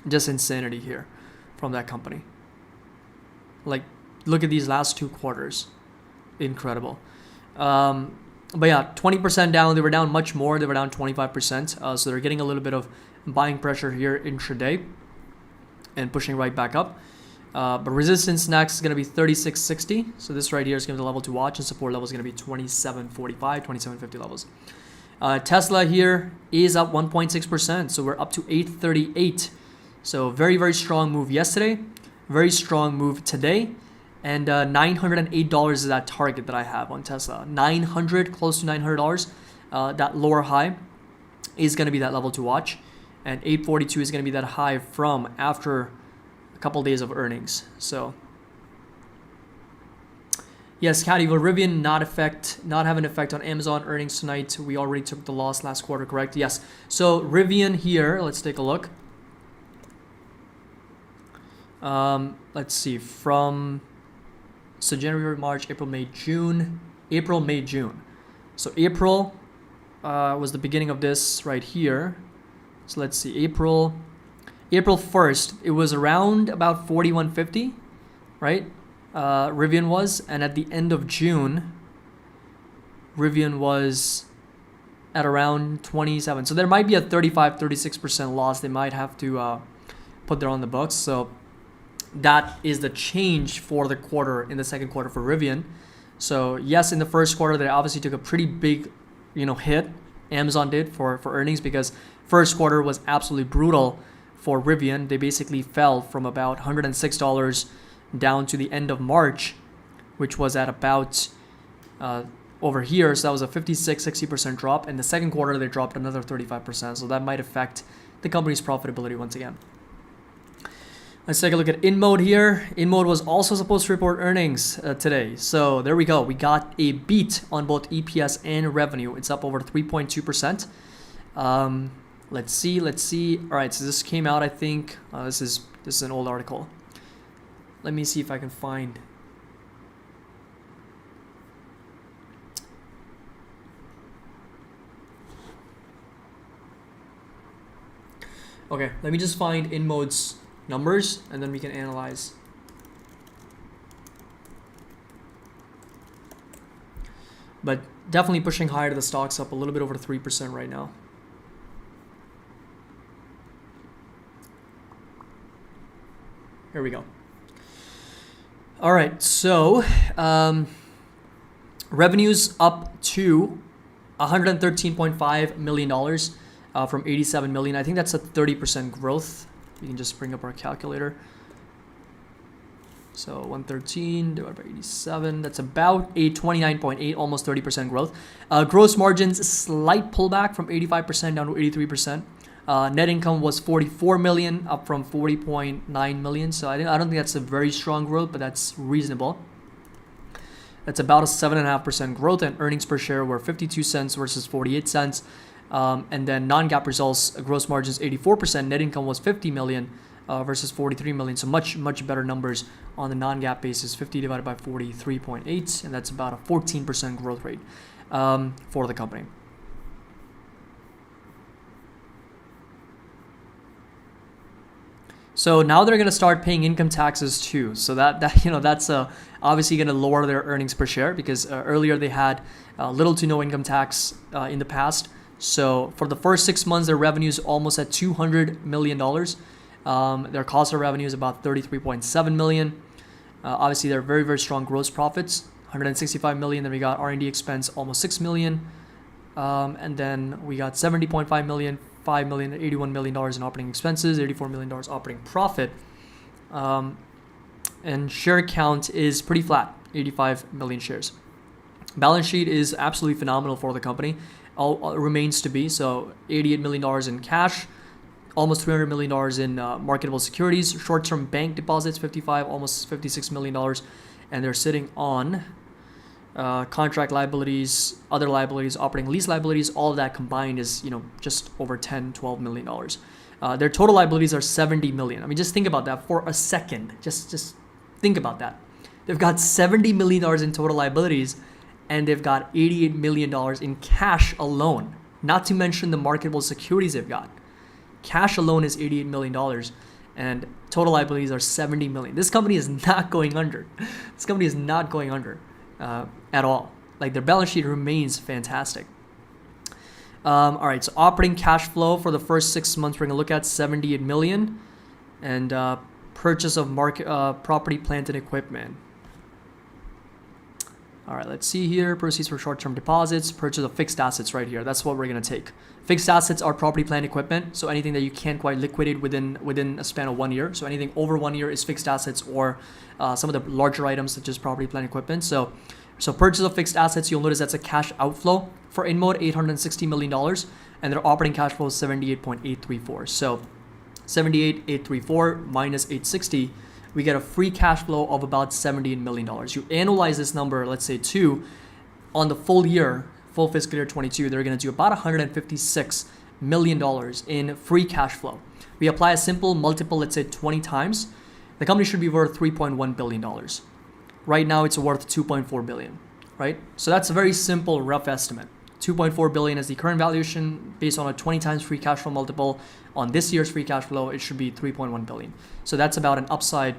Just insanity here from that company. Like, look at these last 2 quarters. Incredible. But yeah, 20% down. They were down much more. They were down 25%. So they're getting a little bit of buying pressure here intraday and pushing right back up. But resistance next is going to be 36.60. So this right here is going to be the level to watch, and support level is going to be 27.45, 27.50 levels. Tesla here is up 1.6%. So we're up to 838. So very, very strong move yesterday. Very strong move today. And $908 is that target that I have on Tesla. Close to $900. That lower high is going to be that level to watch. And 842 is going to be that high from after a couple days of earnings. So yes, Caddy, will Rivian not have an effect on Amazon earnings tonight? We already took the loss last quarter, correct? Yes. So Rivian here, let's take a look. Let's see, so January, March, April, May, June. So April was the beginning of this right here. So let's see, April 1st, it was around about 41.50, right? Rivian was, and at the end of June, Rivian was at around 27. So there might be a 35-36% loss they might have to put there on the books. So that is the change for the quarter in the second quarter for Rivian. So yes, in the first quarter, they obviously took a pretty big, hit. Amazon did for earnings, because first quarter was absolutely brutal for Rivian. They basically fell from about $106 down to the end of March, which was at about over here. So that was a 56-60% drop. In the second quarter, they dropped another 35%. So that might affect the company's profitability once again. Let's take a look at InMode here. InMode was also supposed to report earnings today. So there we go. We got a beat on both EPS and revenue. It's up over 3.2%. Let's see. All right, so this came out, I think. This is an old article. Let me see if I can find. Okay, let me just find InMode's numbers, and then we can analyze. but definitely pushing higher. The stock's up a little bit over 3% right now. Here we go. All right, so revenues up to $113.5 million from 87 million. I think that's a 30% growth. We can just bring up our calculator. So 113 divided by 87, that's about a 29.8, almost 30% growth. Gross margins, slight pullback from 85% down to 83%. Net income was 44 million, up from 40.9 million. So I don't think that's a very strong growth, but that's reasonable. That's about a 7.5% growth, and earnings per share were 52 cents versus 48 cents. And then non-GAAP results, gross margins 84%, net income was 50 million versus 43 million. So much better numbers on the non-GAAP basis. 50 divided by 43.8, and that's about a 14% growth rate for the company. So now they're going to start paying income taxes too. So that's obviously going to lower their earnings per share, because earlier they had little to no income tax in the past. So for the first 6 months, their revenue is almost at $200 million. Their cost of revenue is about 33.7 million. Obviously, they're very, very strong gross profits, 165 million. Then we got R&D expense, almost 6 million. And then we got 70.5 million, 5 million, $81 million in operating expenses, $84 million operating profit. And share count is pretty flat, 85 million shares. Balance sheet is absolutely phenomenal for the company. All remains to be. So $88 million in cash, almost $300 million in marketable securities, short-term bank deposits, almost $56 million. And they're sitting on contract liabilities, other liabilities, operating lease liabilities. All of that combined is, just over $12 million. Their total liabilities are 70 million. I mean, just think about that for a second. Just think about that. They've got $70 million in total liabilities, and they've got $88 million in cash alone, not to mention the marketable securities they've got. Cash alone is $88 million, and total liabilities are 70 million. This company is not going under. This company is not going under at all. Like, their balance sheet remains fantastic. All right, so operating cash flow for the first 6 months, we're going to look at 78 million, and purchase of property, plant, and equipment. All right, let's see here. Proceeds for short-term deposits, purchase of fixed assets right here. That's what we're going to take. Fixed assets are property, plant, equipment. So anything that you can't quite liquidate within a span of 1 year. So anything over 1 year is fixed assets, or some of the larger items such as property, plant, equipment. So purchase of fixed assets, you'll notice that's a cash outflow for InMode, $860 million. And their operating cash flow is 78.834. So 78.834 minus 860, we get a free cash flow of about $78 million. You analyze this number, let's say on the full year, full fiscal year 22, they're going to do about $156 million in free cash flow. We apply a simple multiple, let's say 20 times. The company should be worth $3.1 billion. Right now, it's worth $2.4 billion, right? So that's a very simple, rough estimate. $2.4 billion is the current valuation based on a 20 times free cash flow multiple. On this year's free cash flow, it should be $3.1 billion. So that's about an upside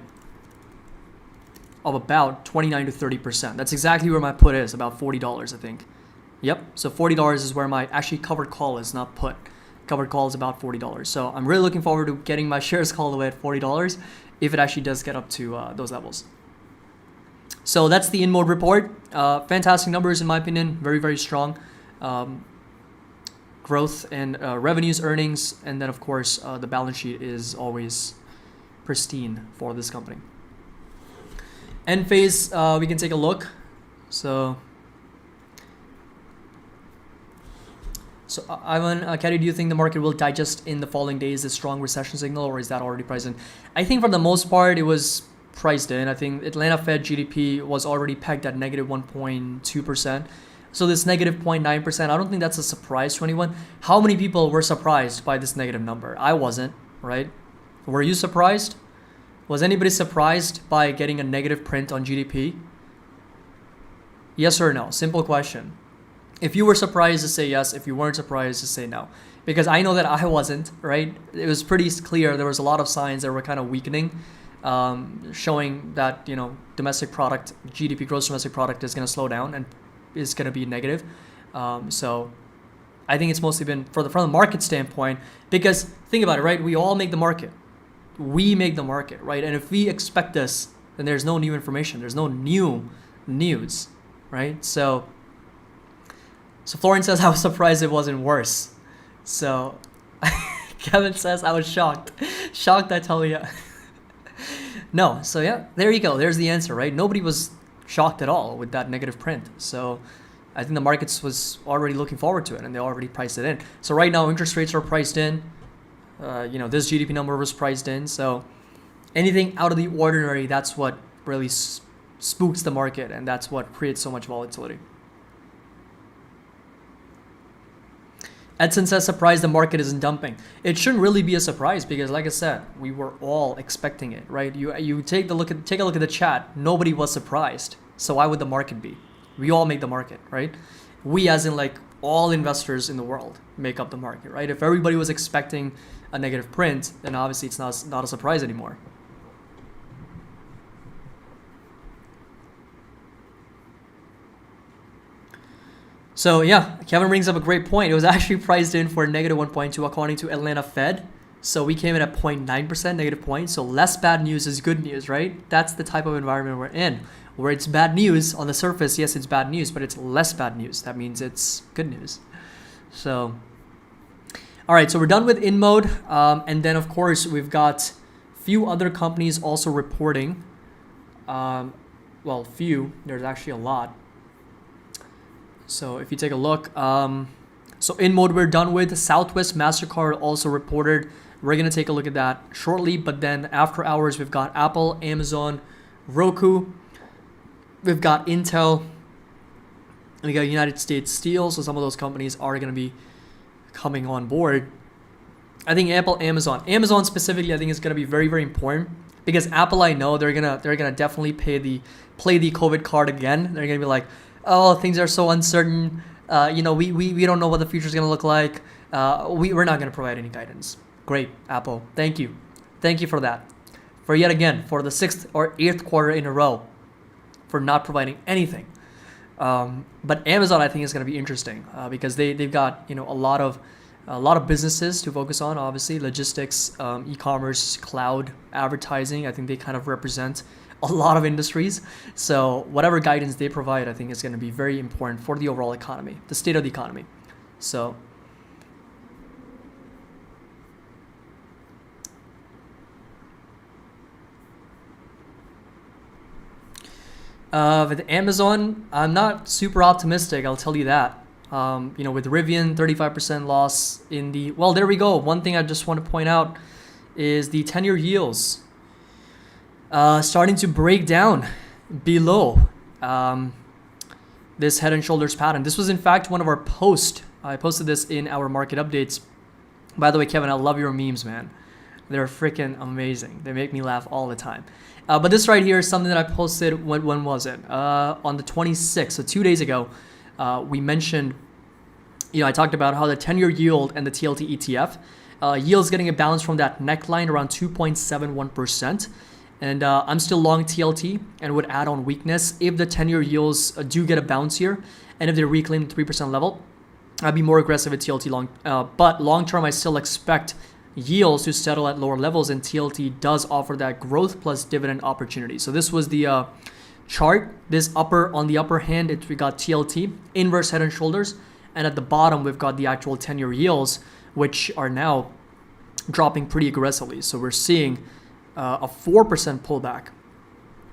of about 29 to 30%. That's exactly where my put is, about $40, I think. Yep, so $40 is where my actually covered call is, not put. Covered call is about $40. So I'm really looking forward to getting my shares called away at $40 if it actually does get up to those levels. So that's the InMode report. Fantastic numbers in my opinion, very, very strong. Growth and revenues, earnings, and then of course the balance sheet is always pristine for this company. End phase, we can take a look. So Ivan, Caddy, do you think the market will digest in the following days this strong recession signal, or is that already present? I think for the most part it was priced in. I think Atlanta Fed GDP was already pegged at negative 1.2%. So this negative 0.9%, I don't think that's a surprise to anyone. How many people were surprised by this negative number? I wasn't, right? Were you surprised? Was anybody surprised by getting a negative print on GDP? Yes or no? Simple question. If you were surprised, to say yes. If you weren't surprised, to say no. Because I know that I wasn't, right? It was pretty clear. There was a lot of signs that were kind of weakening, showing that, domestic product, GDP, gross domestic product, is going to slow down. And is going to be negative. So I think it's mostly been from the market standpoint, because think about it, right? We all make the market. We make the market, right? And if we expect this, then there's no new information. There's no new news, right? So Florian says, I was surprised it wasn't worse. So Kevin says, I was shocked. Shocked, I tell you. No, so yeah, there you go. There's the answer, right? Nobody was shocked at all with that negative print. So I think the markets was already looking forward to it, and they already priced it in. So right now, interest rates are priced in. This GDP number was priced in. So anything out of the ordinary, that's what really spooks the market, and that's what creates so much volatility. Edson says, surprised the market isn't dumping. It shouldn't really be a surprise because, like I said, we were all expecting it, right? You take a look at the chat. Nobody was surprised. So why would the market be? We all make the market, right? We, as in like all investors in the world, make up the market, right? If everybody was expecting a negative print, then obviously it's not a surprise anymore. So yeah, Kevin brings up a great point. It was actually priced in for negative 1.2 according to Atlanta Fed. So we came in at 0.9% negative point. So less bad news is good news, right? That's the type of environment we're in, where it's bad news on the surface. Yes, it's bad news, but it's less bad news. That means it's good news. So, all right, so we're done in mode. And then of course we've got few other companies also reporting. Well, few, there's actually a lot. So if you take a look, so in mode we're done with. Southwest MasterCard also reported. We're going to take a look at that shortly. But then after hours, we've got Apple, Amazon, Roku. We've got Intel. And we got United States Steel. So some of those companies are going to be coming on board. I think Amazon specifically, I think is going to be very, very important. Because Apple, I know they're gonna definitely play the COVID card again. They're gonna be like, oh, things are so uncertain. We don't know what the future is going to look like. We're not going to provide any guidance. Great, Apple. Thank you for that. For yet again, for the 6th or 8th quarter in a row, for not providing anything. But Amazon, I think, is going to be interesting because they've got a lot of businesses to focus on. Obviously, logistics, e-commerce, cloud, advertising. I think they kind of represent a lot of industries. So whatever guidance they provide, I think is going to be very important for the overall economy, the state of the economy. So with Amazon, I'm not super optimistic, I'll tell you that. With Rivian, 35% loss in the, well, there we go. One thing I just want to point out is the 10-year yields starting to break down below this head and shoulders pattern. This was in fact one of our posts. I posted this in our market updates. By the way, Kevin, I love your memes, man. They're freaking amazing. They make me laugh all the time. But this right here is something that I posted, when was it? On the 26th, so 2 days ago. We mentioned, I talked about how the 10-year yield and the TLT ETF, yield's getting a bounce from that neckline around 2.71%. And I'm still long TLT and would add on weakness if the 10-year yields do get a bounce here. And if they reclaim the 3% level, I'd be more aggressive at TLT long. But long term, I still expect yields to settle at lower levels, and TLT does offer that growth plus dividend opportunity. So this was the chart. On the upper hand, we got TLT, inverse head and shoulders. And at the bottom, we've got the actual 10-year yields, which are now dropping pretty aggressively. So we're seeing a 4% pullback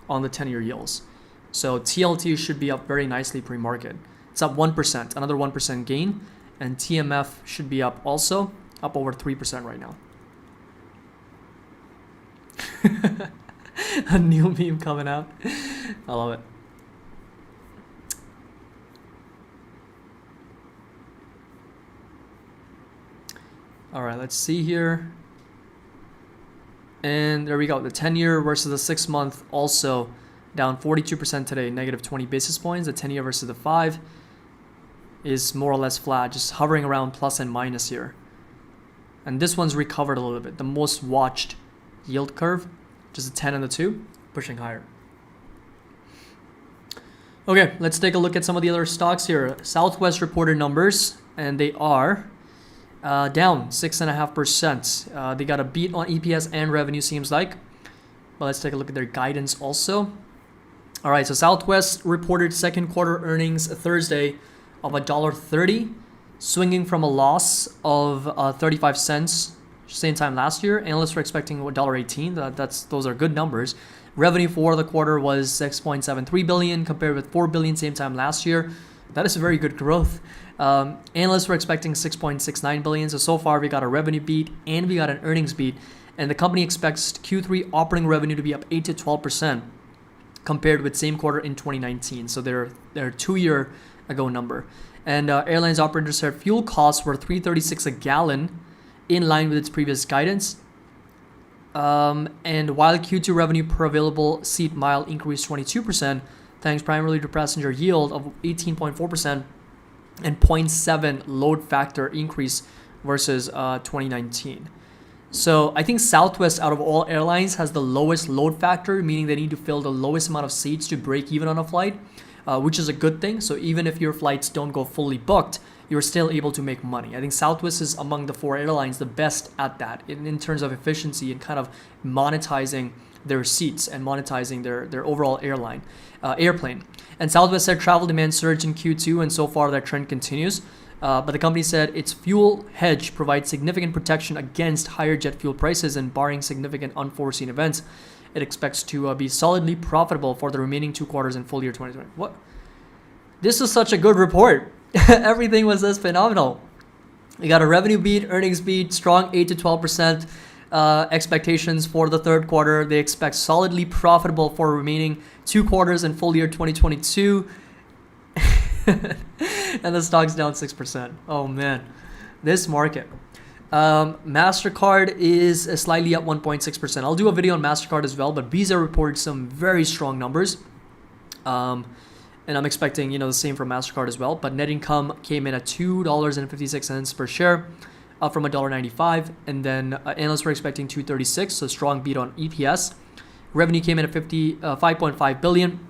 on the 10-year yields. So TLT should be up very nicely pre-market. It's up 1%, another 1% gain. And TMF should be up also, up over 3% right now. A new meme coming out. I love it. All right, let's see here. And there we go. The 10-year versus the 6-month also down 42% today, negative 20 basis points. The 10-year versus the 5 is more or less flat, just hovering around plus and minus here. And this one's recovered a little bit. The most watched yield curve, just a 10 and the 2, pushing higher. Okay, let's take a look at some of the other stocks here. Southwest reported numbers, and they are down 6.5%. They got a beat on EPS and revenue, seems like. But let's take a look at their guidance also. All right, so Southwest reported second quarter earnings Thursday of $1.30, swinging from a loss of 35 cents same time last year. Analysts were expecting $1.18. Those are good numbers. Revenue for the quarter was $6.73 billion compared with $4 billion same time last year. That is a very good growth. Analysts were expecting $6.69 billion. So far we got a revenue beat and we got an earnings beat. And the company expects Q3 operating revenue to be up 8 to 12% compared with same quarter in 2019. So they're 2 year ago number. And airlines operators said fuel costs were $3.36 a gallon, in line with its previous guidance. And while Q2 revenue per available seat mile increased 22%, thanks primarily to passenger yield of 18.4% and 0.7 load factor increase versus 2019. So I think Southwest out of all airlines has the lowest load factor, meaning they need to fill the lowest amount of seats to break even on a flight, which is a good thing. So even if your flights don't go fully booked, you're still able to make money. I think Southwest is among the 4 airlines the best at that in terms of efficiency and kind of monetizing their seats and monetizing their overall airplane. And Southwest said travel demand surged in Q2, and so far that trend continues. But the company said its fuel hedge provides significant protection against higher jet fuel prices, and barring significant unforeseen events, it expects to be solidly profitable for the remaining 2 quarters in full year 2020. What? This was such a good report. Everything was just phenomenal. We got a revenue beat, earnings beat, strong 8 to 12% expectations for the third quarter. They expect solidly profitable for remaining 2 quarters in full year 2022. And the stock's down 6%. Oh man, this market. MasterCard is slightly up 1.6%. I'll do a video on MasterCard as well, but Visa reported some very strong numbers. And I'm expecting, the same for MasterCard as well. But net income came in at $2.56 per share, up from $1.95. And then analysts were expecting $2.36, so strong beat on EPS. Revenue came in at $5.5 billion,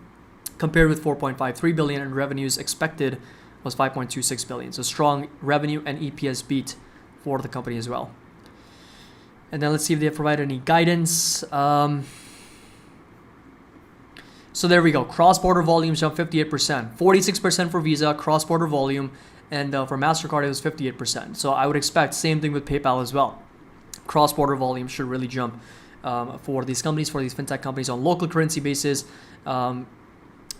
compared with $4.53 billion, and revenues expected was $5.26 billion. So strong revenue and EPS beat for the company as well. And then let's see if they have provided any guidance. So there we go. Cross-border volume jumped 58%. 46% for Visa, cross-border volume. And for MasterCard, it was 58%. So I would expect same thing with PayPal as well. Cross-border volume should really jump for these companies, for these fintech companies on local currency basis. And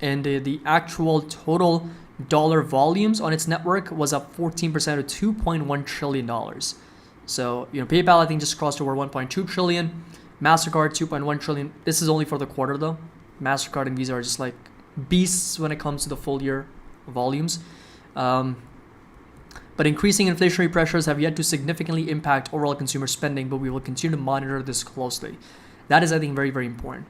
the actual total dollar volumes on its network was up 14% to $2.1 trillion. So, PayPal, I think, just crossed over 1.2 trillion. MasterCard, 2.1 trillion. This is only for the quarter, though. MasterCard and Visa are just like beasts when it comes to the full year volumes. But increasing inflationary pressures have yet to significantly impact overall consumer spending, but we will continue to monitor this closely. That is, I think, very, very important.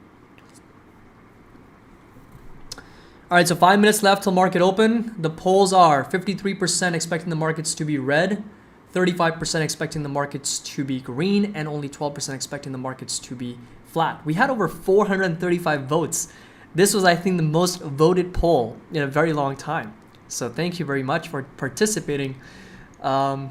All right, so 5 minutes left till market open. The polls are 53% expecting the markets to be red, 35% expecting the markets to be green, and only 12% expecting the markets to be flat. We had over 435 votes. This was, I think, the most voted poll in a very long time. So thank you very much for participating. I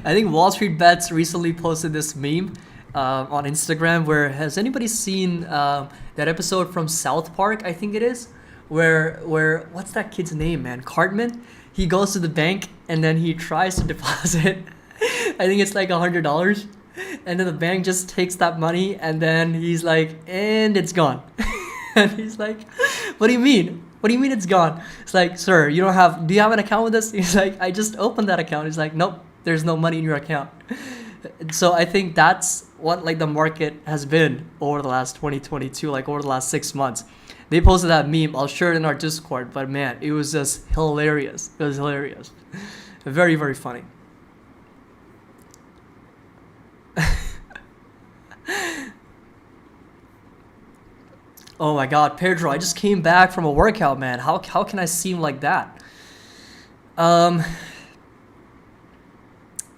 think Wall Street Bets recently posted this meme on Instagram where, has anybody seen that episode from South Park, I think it is, where what's that kid's name, man? Cartman? He goes to the bank and then he tries to deposit, I think it's like $100. And then the bank just takes that money and then he's like, and it's gone. And he's like, what do you mean? What do you mean it's gone? It's like, sir, do you have an account with us? He's like, I just opened that account. He's like, nope, there's no money in your account. So I think that's what the market has been over the last 2022, over the last 6 months. They posted that meme. I'll share it in our Discord, but man, it was just hilarious. It was hilarious. Very, very funny. Oh my God, Pedro, I just came back from a workout, man. How can I seem like that? All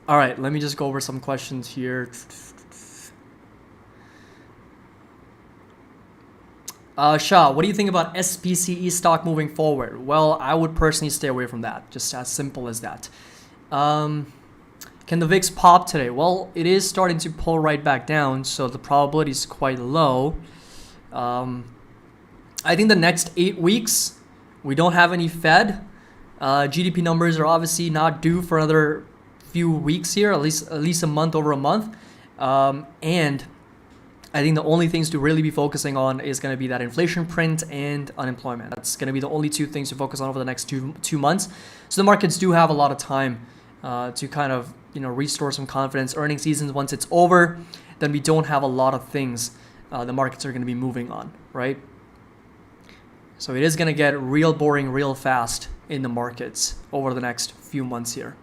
right, let me just go over some questions here. Shah, what do you think about SPCE stock moving forward? Well, I would personally stay away from that. Just as simple as that. Can the VIX pop today? Well, it is starting to pull right back down, so the probability is quite low. I think the next 8 weeks, we don't have any Fed. GDP numbers are obviously not due for another few weeks here, at least a month over a month. And I think the only things to really be focusing on is going to be that inflation print and unemployment. That's going to be the only two things to focus on over the next two months. So the markets do have a lot of time to kind of restore some confidence. Earnings seasons, once it's over, then we don't have a lot of things the markets are going to be moving on, right? So it is going to get real boring real fast in the markets over the next few months here.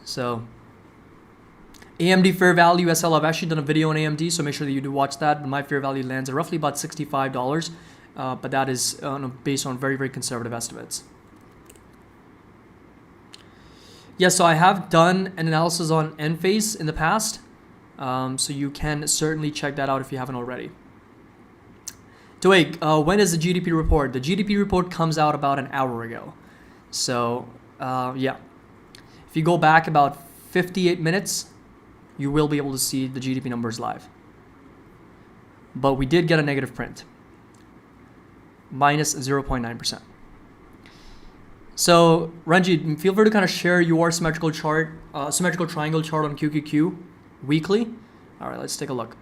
So AMD fair value SL, I've actually done a video on AMD, so make sure that you do watch that. But my fair value lands at roughly about $65, but that is based on very, very conservative estimates. Yeah, so I have done an analysis on Enphase in the past, so you can certainly check that out if you haven't already. Dwayne, when is the GDP report? The GDP report comes out about an hour ago. So, yeah. If you go back about 58 minutes, you will be able to see the GDP numbers live. But we did get a negative print, minus 0.9%. So Ranjit, feel free to kind of share your symmetrical chart, symmetrical triangle chart on QQQ weekly. All right, let's take a look.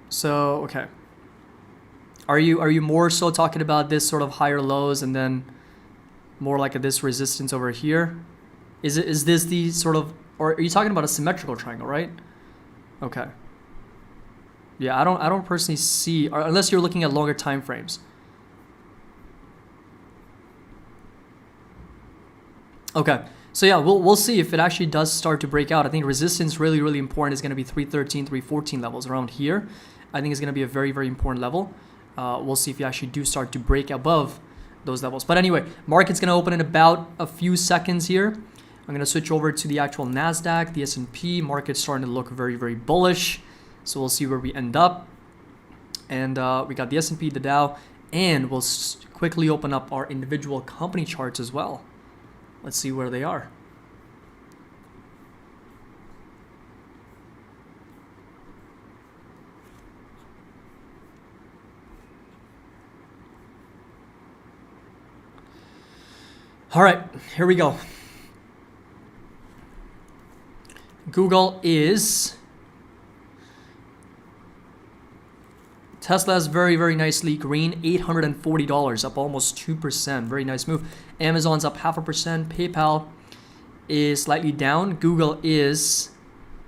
So, okay. Are you more so talking about this sort of higher lows and then more like this resistance over here? Is this the sort of, or are you talking about a symmetrical triangle, right? Okay. Yeah, I don't personally see, or unless you're looking at longer time frames. Okay. So yeah, we'll see if it actually does start to break out. I think resistance really important is going to be 313, 314 levels around here. I think it's going to be a very important level. We'll see if you actually do start to break above those levels. But anyway, market's going to open in about a few seconds here. I'm going to switch over to the actual NASDAQ, the S&P. Market's starting to look very bullish. So we'll see where we end up. And we got the S&P, the Dow, and we'll quickly open up our individual company charts as well. Let's see where they are. All right, here we go. Google is, Tesla's very nicely green, $840, up almost 2%. Very nice move. Amazon's up 0.5%. PayPal is slightly down. Google is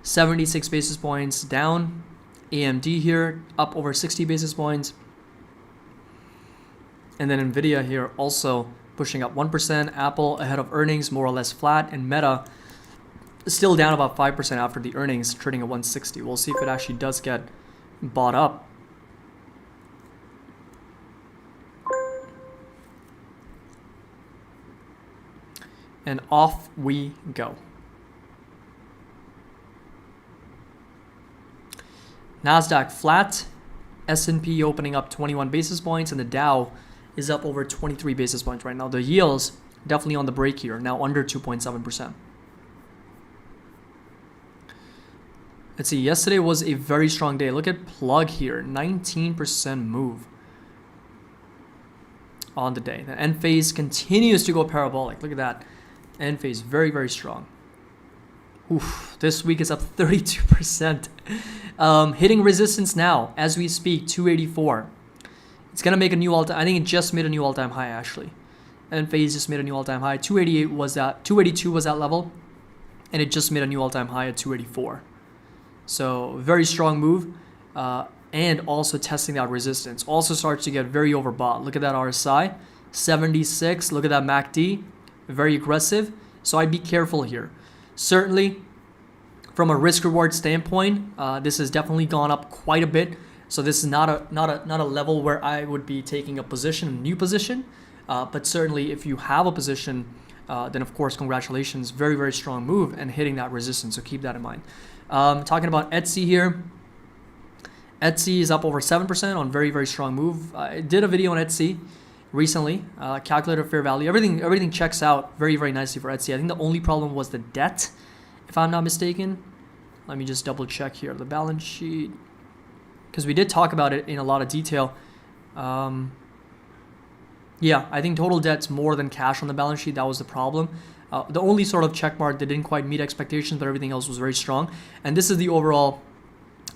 76 basis points down. AMD here up over 60 basis points. And then Nvidia here also pushing up 1%. Apple ahead of earnings, more or less flat. And Meta still down about 5% after the earnings, trading at 160. We'll see if it actually does get bought up. And off we go. NASDAQ flat, S&P opening up 21 basis points, and the Dow is up over 23 basis points right now. The yields definitely on the break here, now under 2.7%. Let's see, yesterday was a very strong day. Look at Plug here, 19% move on the day. The Enphase continues to go parabolic. Look at that. Enphase very strong. Oof, this week is up 32%. Hitting resistance now as we speak, 284. It's gonna make a new all-time. I think it just made a new all-time high actually. Enphase just made a new all-time high. 288 was that. 282 was that level, and it just made a new all-time high at 284. So very strong move, and also testing that resistance. Also starts to get very overbought. Look at that RSI, 76. Look at that MACD, very aggressive. So I'd be careful here. Certainly, from a risk-reward standpoint, this has definitely gone up quite a bit. So this is not a level where I would be taking a position, a new position. But certainly, if you have a position then of course, congratulations, very, very strong move and hitting that resistance. So keep that in mind. Talking about Etsy here. Etsy is up over 7% on very, very strong move. I did a video on Etsy recently, calculated fair value. Everything checks out very, very nicely for Etsy. I think the only problem was the debt, if I'm not mistaken. Let me just double check here, the balance sheet, because we did talk about it in a lot of detail. Yeah, I think total debt's more than cash on the balance sheet. That was the problem. The only sort of check mark that didn't quite meet expectations, but everything else was very strong. And this is the overall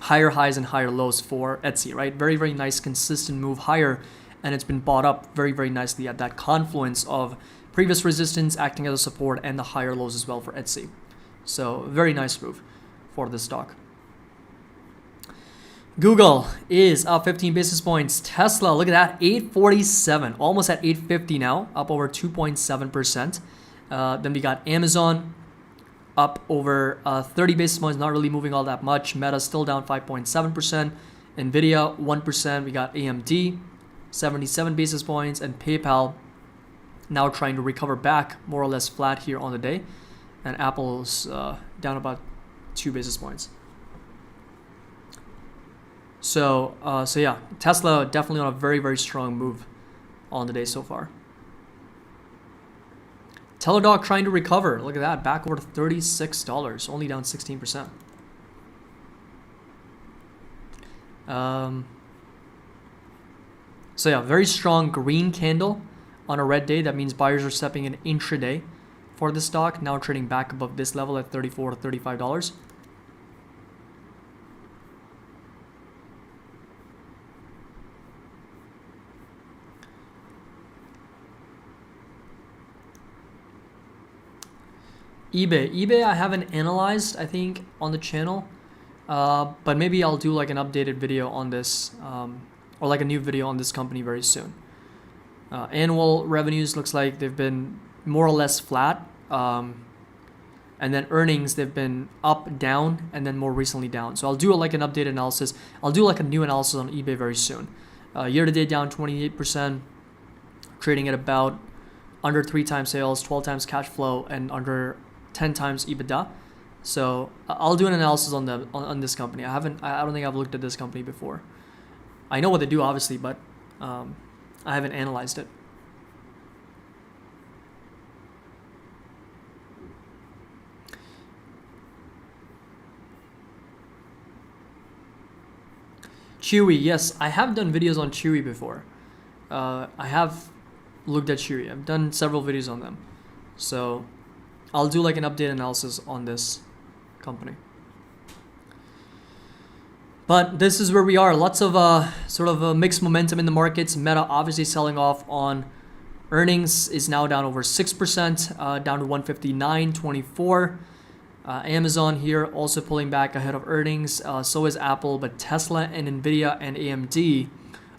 higher highs and higher lows for Etsy, right? Very, very nice, consistent move higher. And it's been bought up very, very nicely at that confluence of previous resistance acting as a support and the higher lows as well for Etsy. So very nice move for this stock. Google is up 15 basis points. Tesla, look at that, 847, almost at 850 now, up over 2.7%. Then we got Amazon up over 30 basis points, not really moving all that much. Meta still down 5.7%. Nvidia 1%. We got AMD 77 basis points, and PayPal now trying to recover back, more or less flat here on the day. And Apple's down about 2 basis points. So yeah, Tesla definitely on a very, very strong move on the day so far. Teladoc trying to recover. Look at that, back over to $36, only down 16%. So yeah, very strong green candle on a red day. That means buyers are stepping in intraday for the stock, now trading back above this level at $34 to $35. eBay I haven't analyzed, I think, on the channel, but maybe I'll do like an updated video on this, or like a new video on this company very soon. Annual revenues looks like they've been more or less flat, and then earnings, they've been up, down, and then more recently down. So I'll do like an updated analysis. I'll do like a new analysis on eBay very soon. Year to date down 28%, trading at about under 3 times sales, 12 times cash flow, and under 10 times EBITDA. So I'll do an analysis on this company. I don't think I've looked at this company before. I know what they do, obviously, but I haven't analyzed it. Chewy, yes, I have done videos on Chewy before. I have looked at Chewy. I've done several videos on them. So I'll do like an update analysis on this company. But this is where we are. Lots of sort of mixed momentum in the markets. Meta obviously selling off on earnings, is now down over 6%, down to 159.24. Amazon here also pulling back ahead of earnings. So is Apple, but Tesla and Nvidia and AMD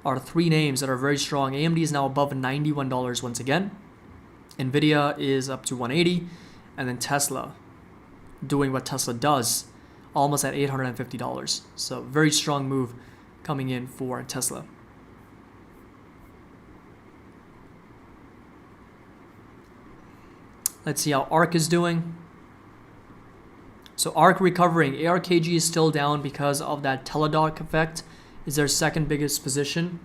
are 3 names that are very strong. AMD is now above $91 once again. Nvidia is up to $180, and then Tesla doing what Tesla does, almost at $850. So very strong move coming in for Tesla. Let's see how ARK is doing. So ARK recovering. ARKG is still down because of that Teladoc effect. Is their second biggest position,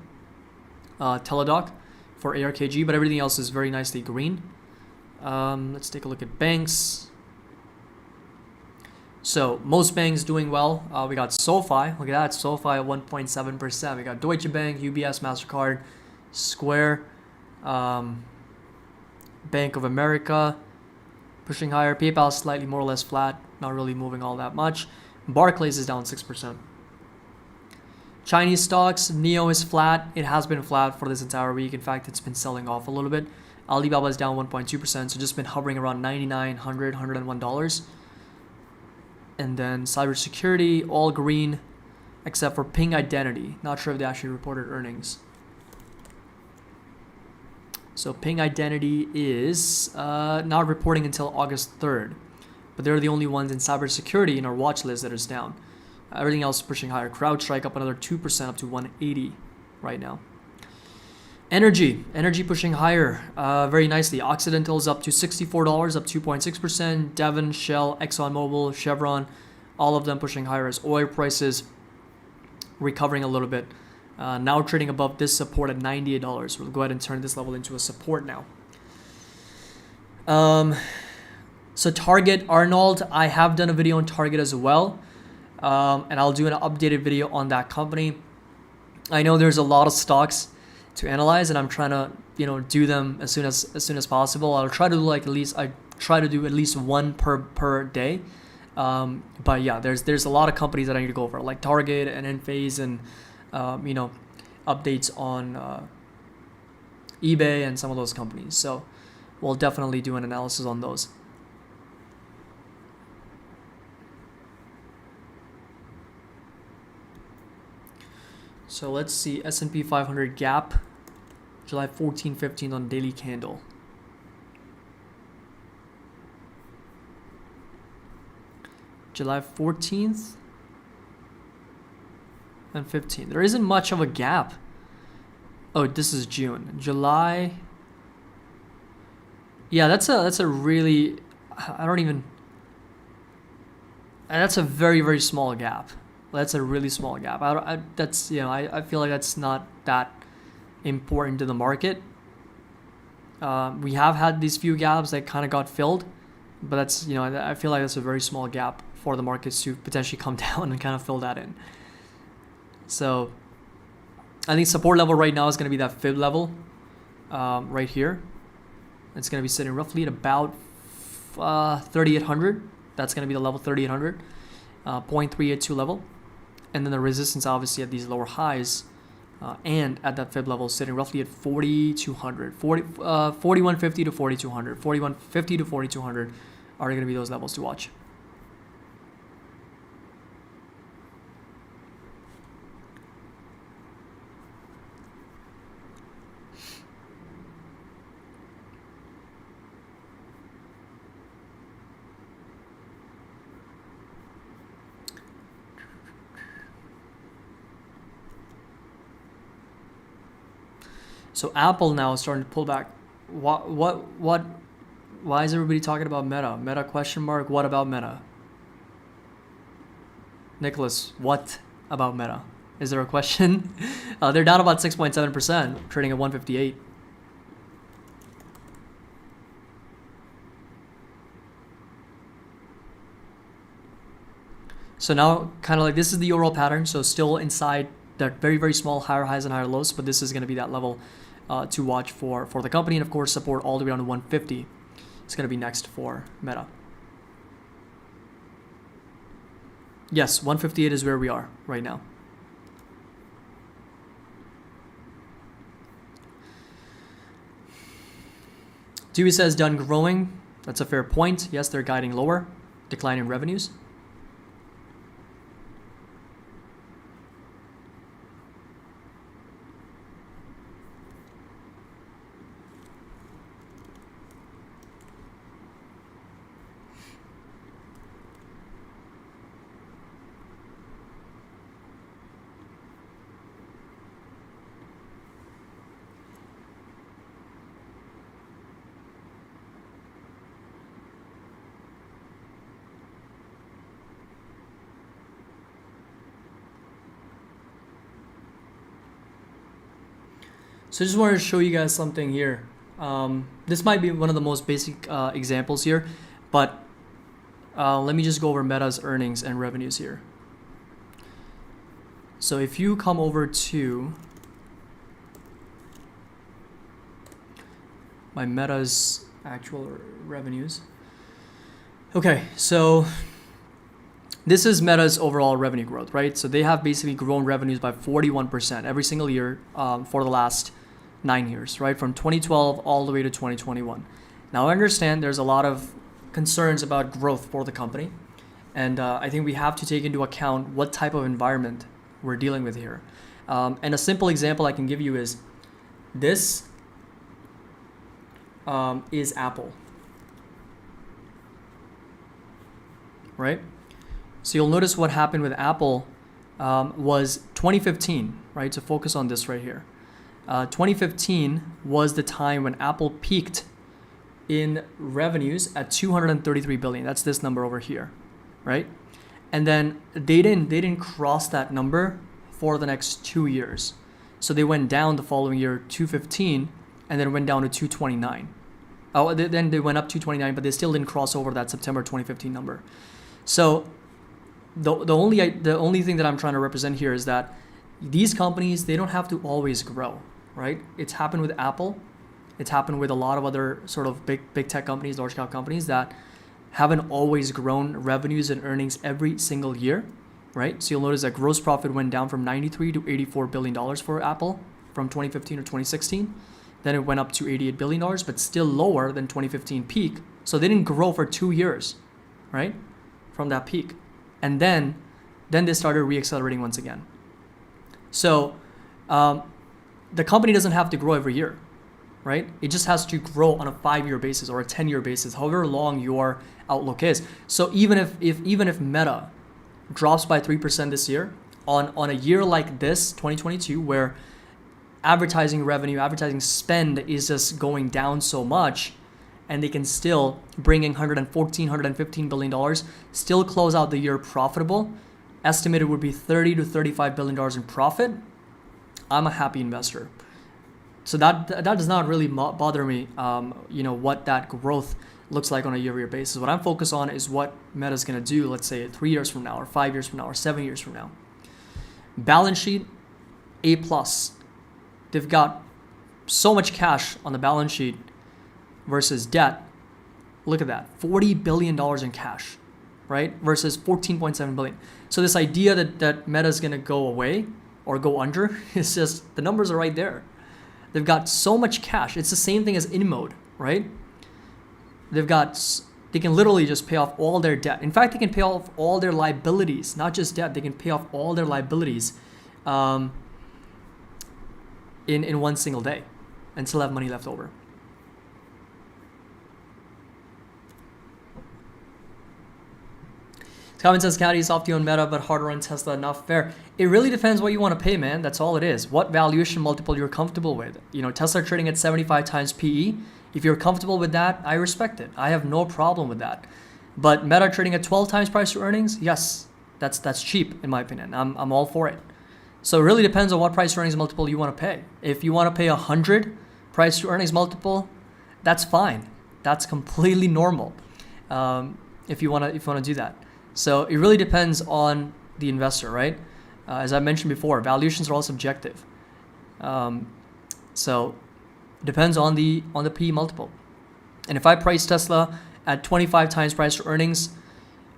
Teladoc, for ARKG, but everything else is very nicely green. Let's take a look at banks. So most banks doing well. We got SoFi. Look at that, SoFi at 1.7%. We got Deutsche Bank, UBS, MasterCard, Square, Bank of America pushing higher. PayPal slightly more or less flat, not really moving all that much. Barclays is down 6%. Chinese stocks, NEO is flat. It has been flat for this entire week. In fact, it's been selling off a little bit. Alibaba is down 1.2%, so just been hovering around $99, $100, $101. And then cybersecurity, all green, except for Ping Identity. Not sure if they actually reported earnings. So Ping Identity is not reporting until August 3rd. But they're the only ones in cybersecurity in our watch list that is down. Everything else is pushing higher. CrowdStrike up another 2%, up to 180 right now. Energy pushing higher very nicely. Occidental's up to $64, up 2.6%. Devon, Shell, ExxonMobil, Chevron, all of them pushing higher as oil prices recovering a little bit. Now trading above this support at $98. We'll go ahead and turn this level into a support now. So Target, Arnold, I have done a video on Target as well. And I'll do an updated video on that company. I know there's a lot of stocks to analyze, and I'm trying to do them as soon as possible. I'll try to do at least one per day. But yeah, there's a lot of companies that I need to go over, like Target and Enphase, and updates on eBay and some of those companies. So we'll definitely do an analysis on those. So let's see, S&P 500 gap, July 14, 15 on daily candle. July 14th and 15th. There isn't much of a gap. Oh, this is June. July. Yeah, that's a really, that's a very, very small gap. That's a really small gap. I feel like that's not that important to the market. We have had these few gaps that kind of got filled, but that's, I feel like that's a very small gap for the markets to potentially come down and kind of fill that in. So I think support level right now is going to be that fib level right here. It's going to be sitting roughly at about 3,800. That's going to be the level 3,800, 0.382 level. And then the resistance obviously at these lower highs and at that fib level sitting roughly at 4,200, 4150 to 4,200, 4150 to 4,200 are going to be those levels to watch. So Apple now is starting to pull back. Why is everybody talking about Meta? Meta question mark. What about Meta? Nicholas, what about Meta? Is there a question? They're down about 6.7%, trading at 158. So now kind of like this is the overall pattern. So still inside that very, very small higher highs and higher lows, but this is going to be that level to watch for the company, and of course support all the way down to 150. It's going to be next for Meta. Yes, 158 is where we are right now. Dewey says done growing. That's a fair point. Yes, they're guiding lower, decline in revenues. So I just wanted to show you guys something here. This might be one of the most basic examples here, but let me just go over Meta's earnings and revenues here. So if you come over to my Meta's actual revenues. Okay, so this is Meta's overall revenue growth, right? So they have basically grown revenues by 41% every single year for the last 9 years, right? From 2012 all the way to 2021. Now I understand there's a lot of concerns about growth for the company. And I think we have to take into account what type of environment we're dealing with here. And a simple example I can give you is this is Apple, right? So you'll notice what happened with Apple was 2015, right? So focus on this right here. 2015 was the time when Apple peaked in revenues at 233 billion. That's this number over here, right? And then they didn't cross that number for the next 2 years. So they went down the following year, 215, and then went down to 229. Oh, then they went up 229, but they still didn't cross over that September 2015 number. So the only thing that I'm trying to represent here is that these companies, they don't have to always grow, right? It's happened with Apple. It's happened with a lot of other sort of big tech companies, large cap companies that haven't always grown revenues and earnings every single year, right? So you'll notice that gross profit went down from 93 to 84 billion dollars for Apple from 2015 to 2016. Then it went up to 88 billion dollars, but still lower than 2015 peak. So they didn't grow for 2 years, right? From that peak. And then they started reaccelerating once again. So the company doesn't have to grow every year, right? It just has to grow on a 5-year basis or a 10-year basis, however long your outlook is. So even if Meta drops by 3% this year, on a year like this, 2022, where advertising revenue, advertising spend is just going down so much, and they can still bring in $115 billion, still close out the year profitable, estimated would be $30 to $35 billion in profit, I'm a happy investor. So that does not really bother me, what that growth looks like on a year-over-year basis. What I'm focused on is what Meta's going to do, let's say 3 years from now, or 5 years from now, or 7 years from now. Balance sheet, A+. They've got so much cash on the balance sheet versus debt. Look at that, $40 billion in cash, right? Versus $14.7 billion. So this idea that Meta's going to go away or go under is just, the numbers are right there. They've got so much cash. It's the same thing as InMode, right? They can literally just pay off all their debt. In fact, they can pay off all their liabilities, not just debt. They can pay off all their liabilities in one single day and still have money left over. Comment says, Caddy, soft on Meta, but harder on Tesla, enough fair. It really depends what you want to pay, man. That's all it is. What valuation multiple you're comfortable with. Tesla trading at 75 times PE. If you're comfortable with that, I respect it. I have no problem with that. But Meta trading at 12 times price to earnings, yes, that's cheap in my opinion. I'm all for it. So it really depends on what price to earnings multiple you want to pay. If you want to pay 100 price to earnings multiple, that's fine. That's completely normal. If you want to do that. So it really depends on the investor, right? As I mentioned before, valuations are all subjective. So it depends on the PE multiple. And if I price Tesla at 25 times price to earnings,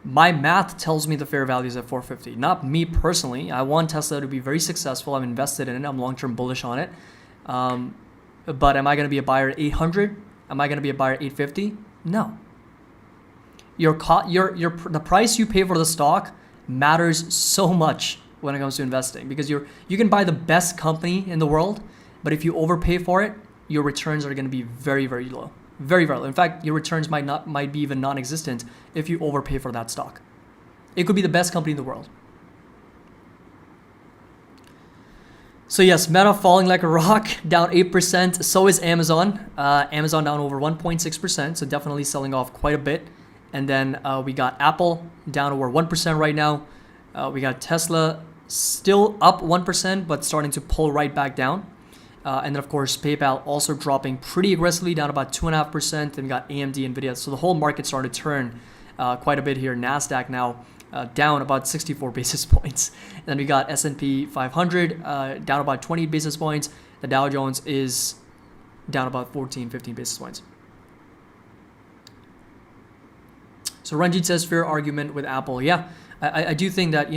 my math tells me the fair value is at 450. Not me personally. I want Tesla to be very successful. I'm invested in it. I'm long-term bullish on it. But am I going to be a buyer at 800? Am I going to be a buyer at 850? No. The price you pay for the stock matters so much when it comes to investing, because you can buy the best company in the world, but if you overpay for it, your returns are going to be very, very low. Very, very low. In fact, your returns might be even non-existent if you overpay for that stock. It could be the best company in the world. So yes, Meta falling like a rock, down 8%. So is Amazon. Amazon down over 1.6%, so definitely selling off quite a bit. And then we got Apple down over 1% right now. We got Tesla still up 1%, but starting to pull right back down. And then, of course, PayPal also dropping pretty aggressively, down about 2.5%. Then we got AMD, NVIDIA. So the whole market started to turn quite a bit here. NASDAQ now down about 64 basis points. And then we got S&P 500 down about 20 basis points. The Dow Jones is down about 15 basis points. So Ranjit says fair argument with Apple. Yeah, I do think that,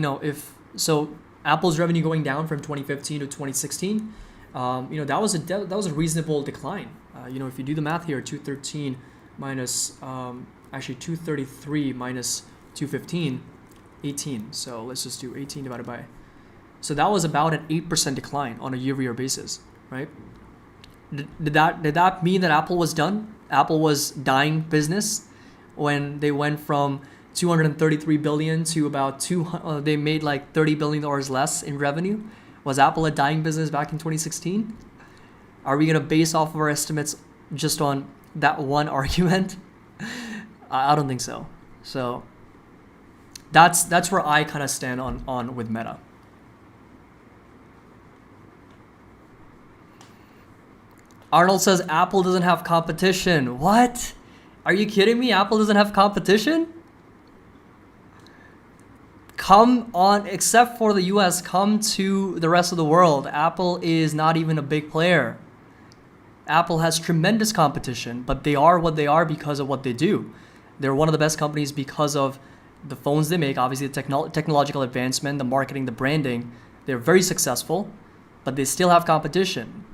Apple's revenue going down from 2015 to 2016, that was a reasonable decline. If you do the math here, 213 minus 233 minus 215, 18. So let's just do 18 divided by. So that was about an 8% decline on a year-over-year basis, right? Did that mean that Apple was done? Apple was dying business when they went from 233 billion to about they made like $30 billion less in revenue? Was Apple a dying business back in 2016? Are we going to base off of our estimates just on that one argument? I don't think so. So that's where I kind of stand on with Meta. Arnold says Apple doesn't have competition. What? Are you kidding me? Apple doesn't have competition? Come on, except for the US, come to the rest of the world. Apple is not even a big player. Apple has tremendous competition, but they are what they are because of what they do. They're one of the best companies because of the phones they make, obviously the technological advancement, the marketing, the branding. They're very successful, but they still have competition.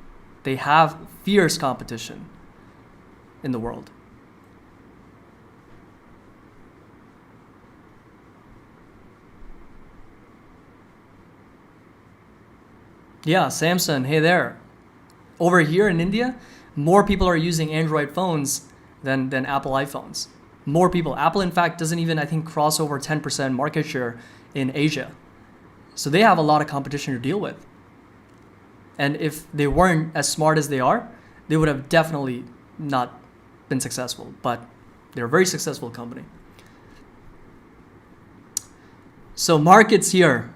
They have fierce competition in the world. Yeah, Samsung, hey there. Over here in India, more people are using Android phones than Apple iPhones. More people. Apple, in fact, doesn't even, I think, cross over 10% market share in Asia. So they have a lot of competition to deal with. And if they weren't as smart as they are, they would have definitely not been successful. But they're a very successful company. So markets here,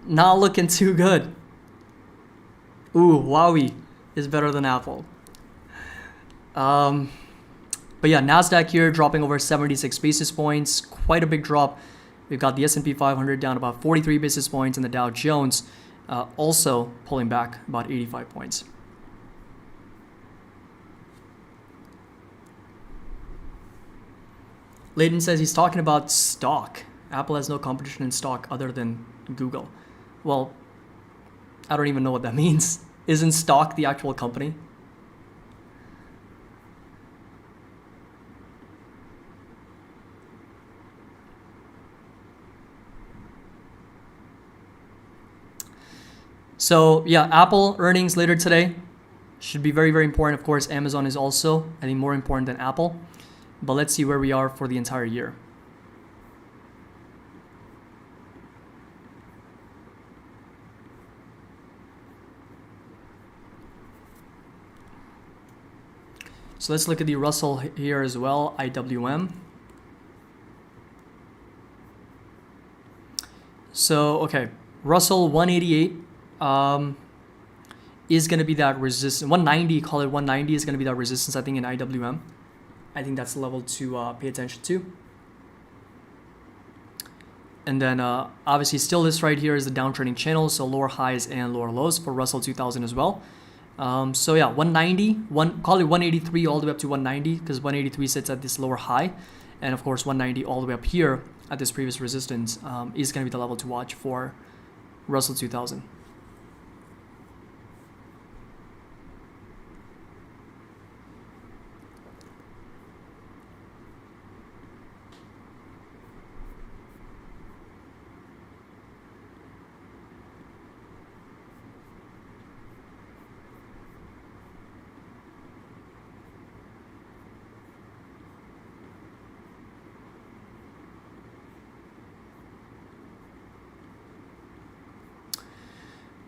not looking too good. Ooh, Huawei is better than Apple. But yeah, NASDAQ here dropping over 76 basis points. Quite a big drop. We've got the S&P 500 down about 43 basis points and the Dow Jones also pulling back about 85 points. Layden says he's talking about stock. Apple has no competition in stock other than Google. Well, I don't even know what that means. Isn't stock the actual company? So yeah, Apple earnings later today should be very, very important. Of course, Amazon is also, I think, more important than Apple. But let's see where we are for the entire year. So let's look at the Russell here as well, IWM. So, okay, Russell 188 is going to be that resistance. 190, call it 190 is going to be that resistance, I think, in IWM. I think that's the level to pay attention to. And then obviously still this right here is the downtrending channel, so lower highs and lower lows for Russell 2000 as well. So yeah, 190, call it 183 all the way up to 190 because 183 sits at this lower high. And of course 190 all the way up here at this previous resistance is going to be the level to watch for Russell 2000.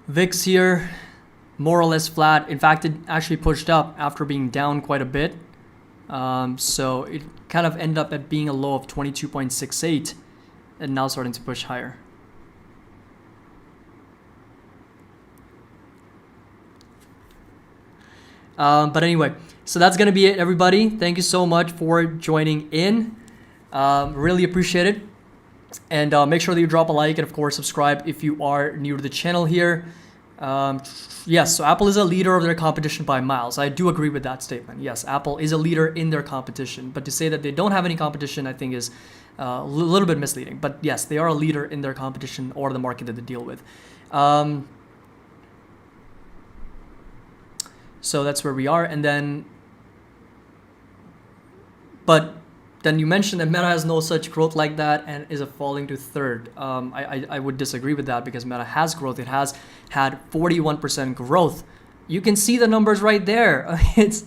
VIX here, more or less flat. In fact, it actually pushed up after being down quite a bit. So it kind of ended up at being a low of 22.68 and now starting to push higher. But anyway, so that's going to be it, everybody. Thank you so much for joining in. Really appreciate it. And make sure that you drop a like and, of course, subscribe if you are new to the channel here. Yes, so Apple is a leader of their competition by miles. I do agree with that statement. Yes, Apple is a leader in their competition. But to say that they don't have any competition, I think is a little bit misleading. But yes, they are a leader in their competition or the market that they deal with. So that's where we are. And then, but then you mentioned that Meta has no such growth like that and is falling to third. I would disagree with that because Meta has growth. It has had 41% growth. You can see the numbers right there. It's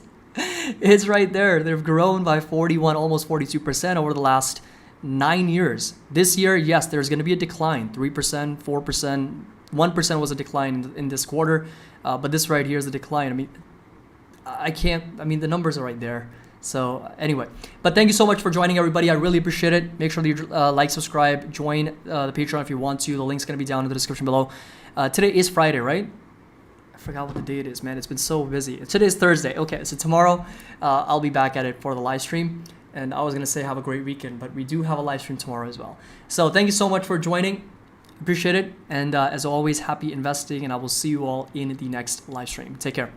right there. They've grown by 41, almost 42% over the last 9 years. This year, yes, there's going to be a decline, 3%, 4%, 1% was a decline in this quarter, but this right here is a decline. I mean, the numbers are right there. So anyway, but thank you so much for joining, everybody. I really appreciate it. Make sure that you like, subscribe, join the Patreon if you want to. The link's going to be down in the description below. Today is Friday, right? I forgot what the date is, man. It's been so busy. Today is Thursday. Okay, so tomorrow I'll be back at it for the live stream. And I was going to say have a great weekend, but we do have a live stream tomorrow as well. So thank you so much for joining. Appreciate it. And as always, happy investing. And I will see you all in the next live stream. Take care.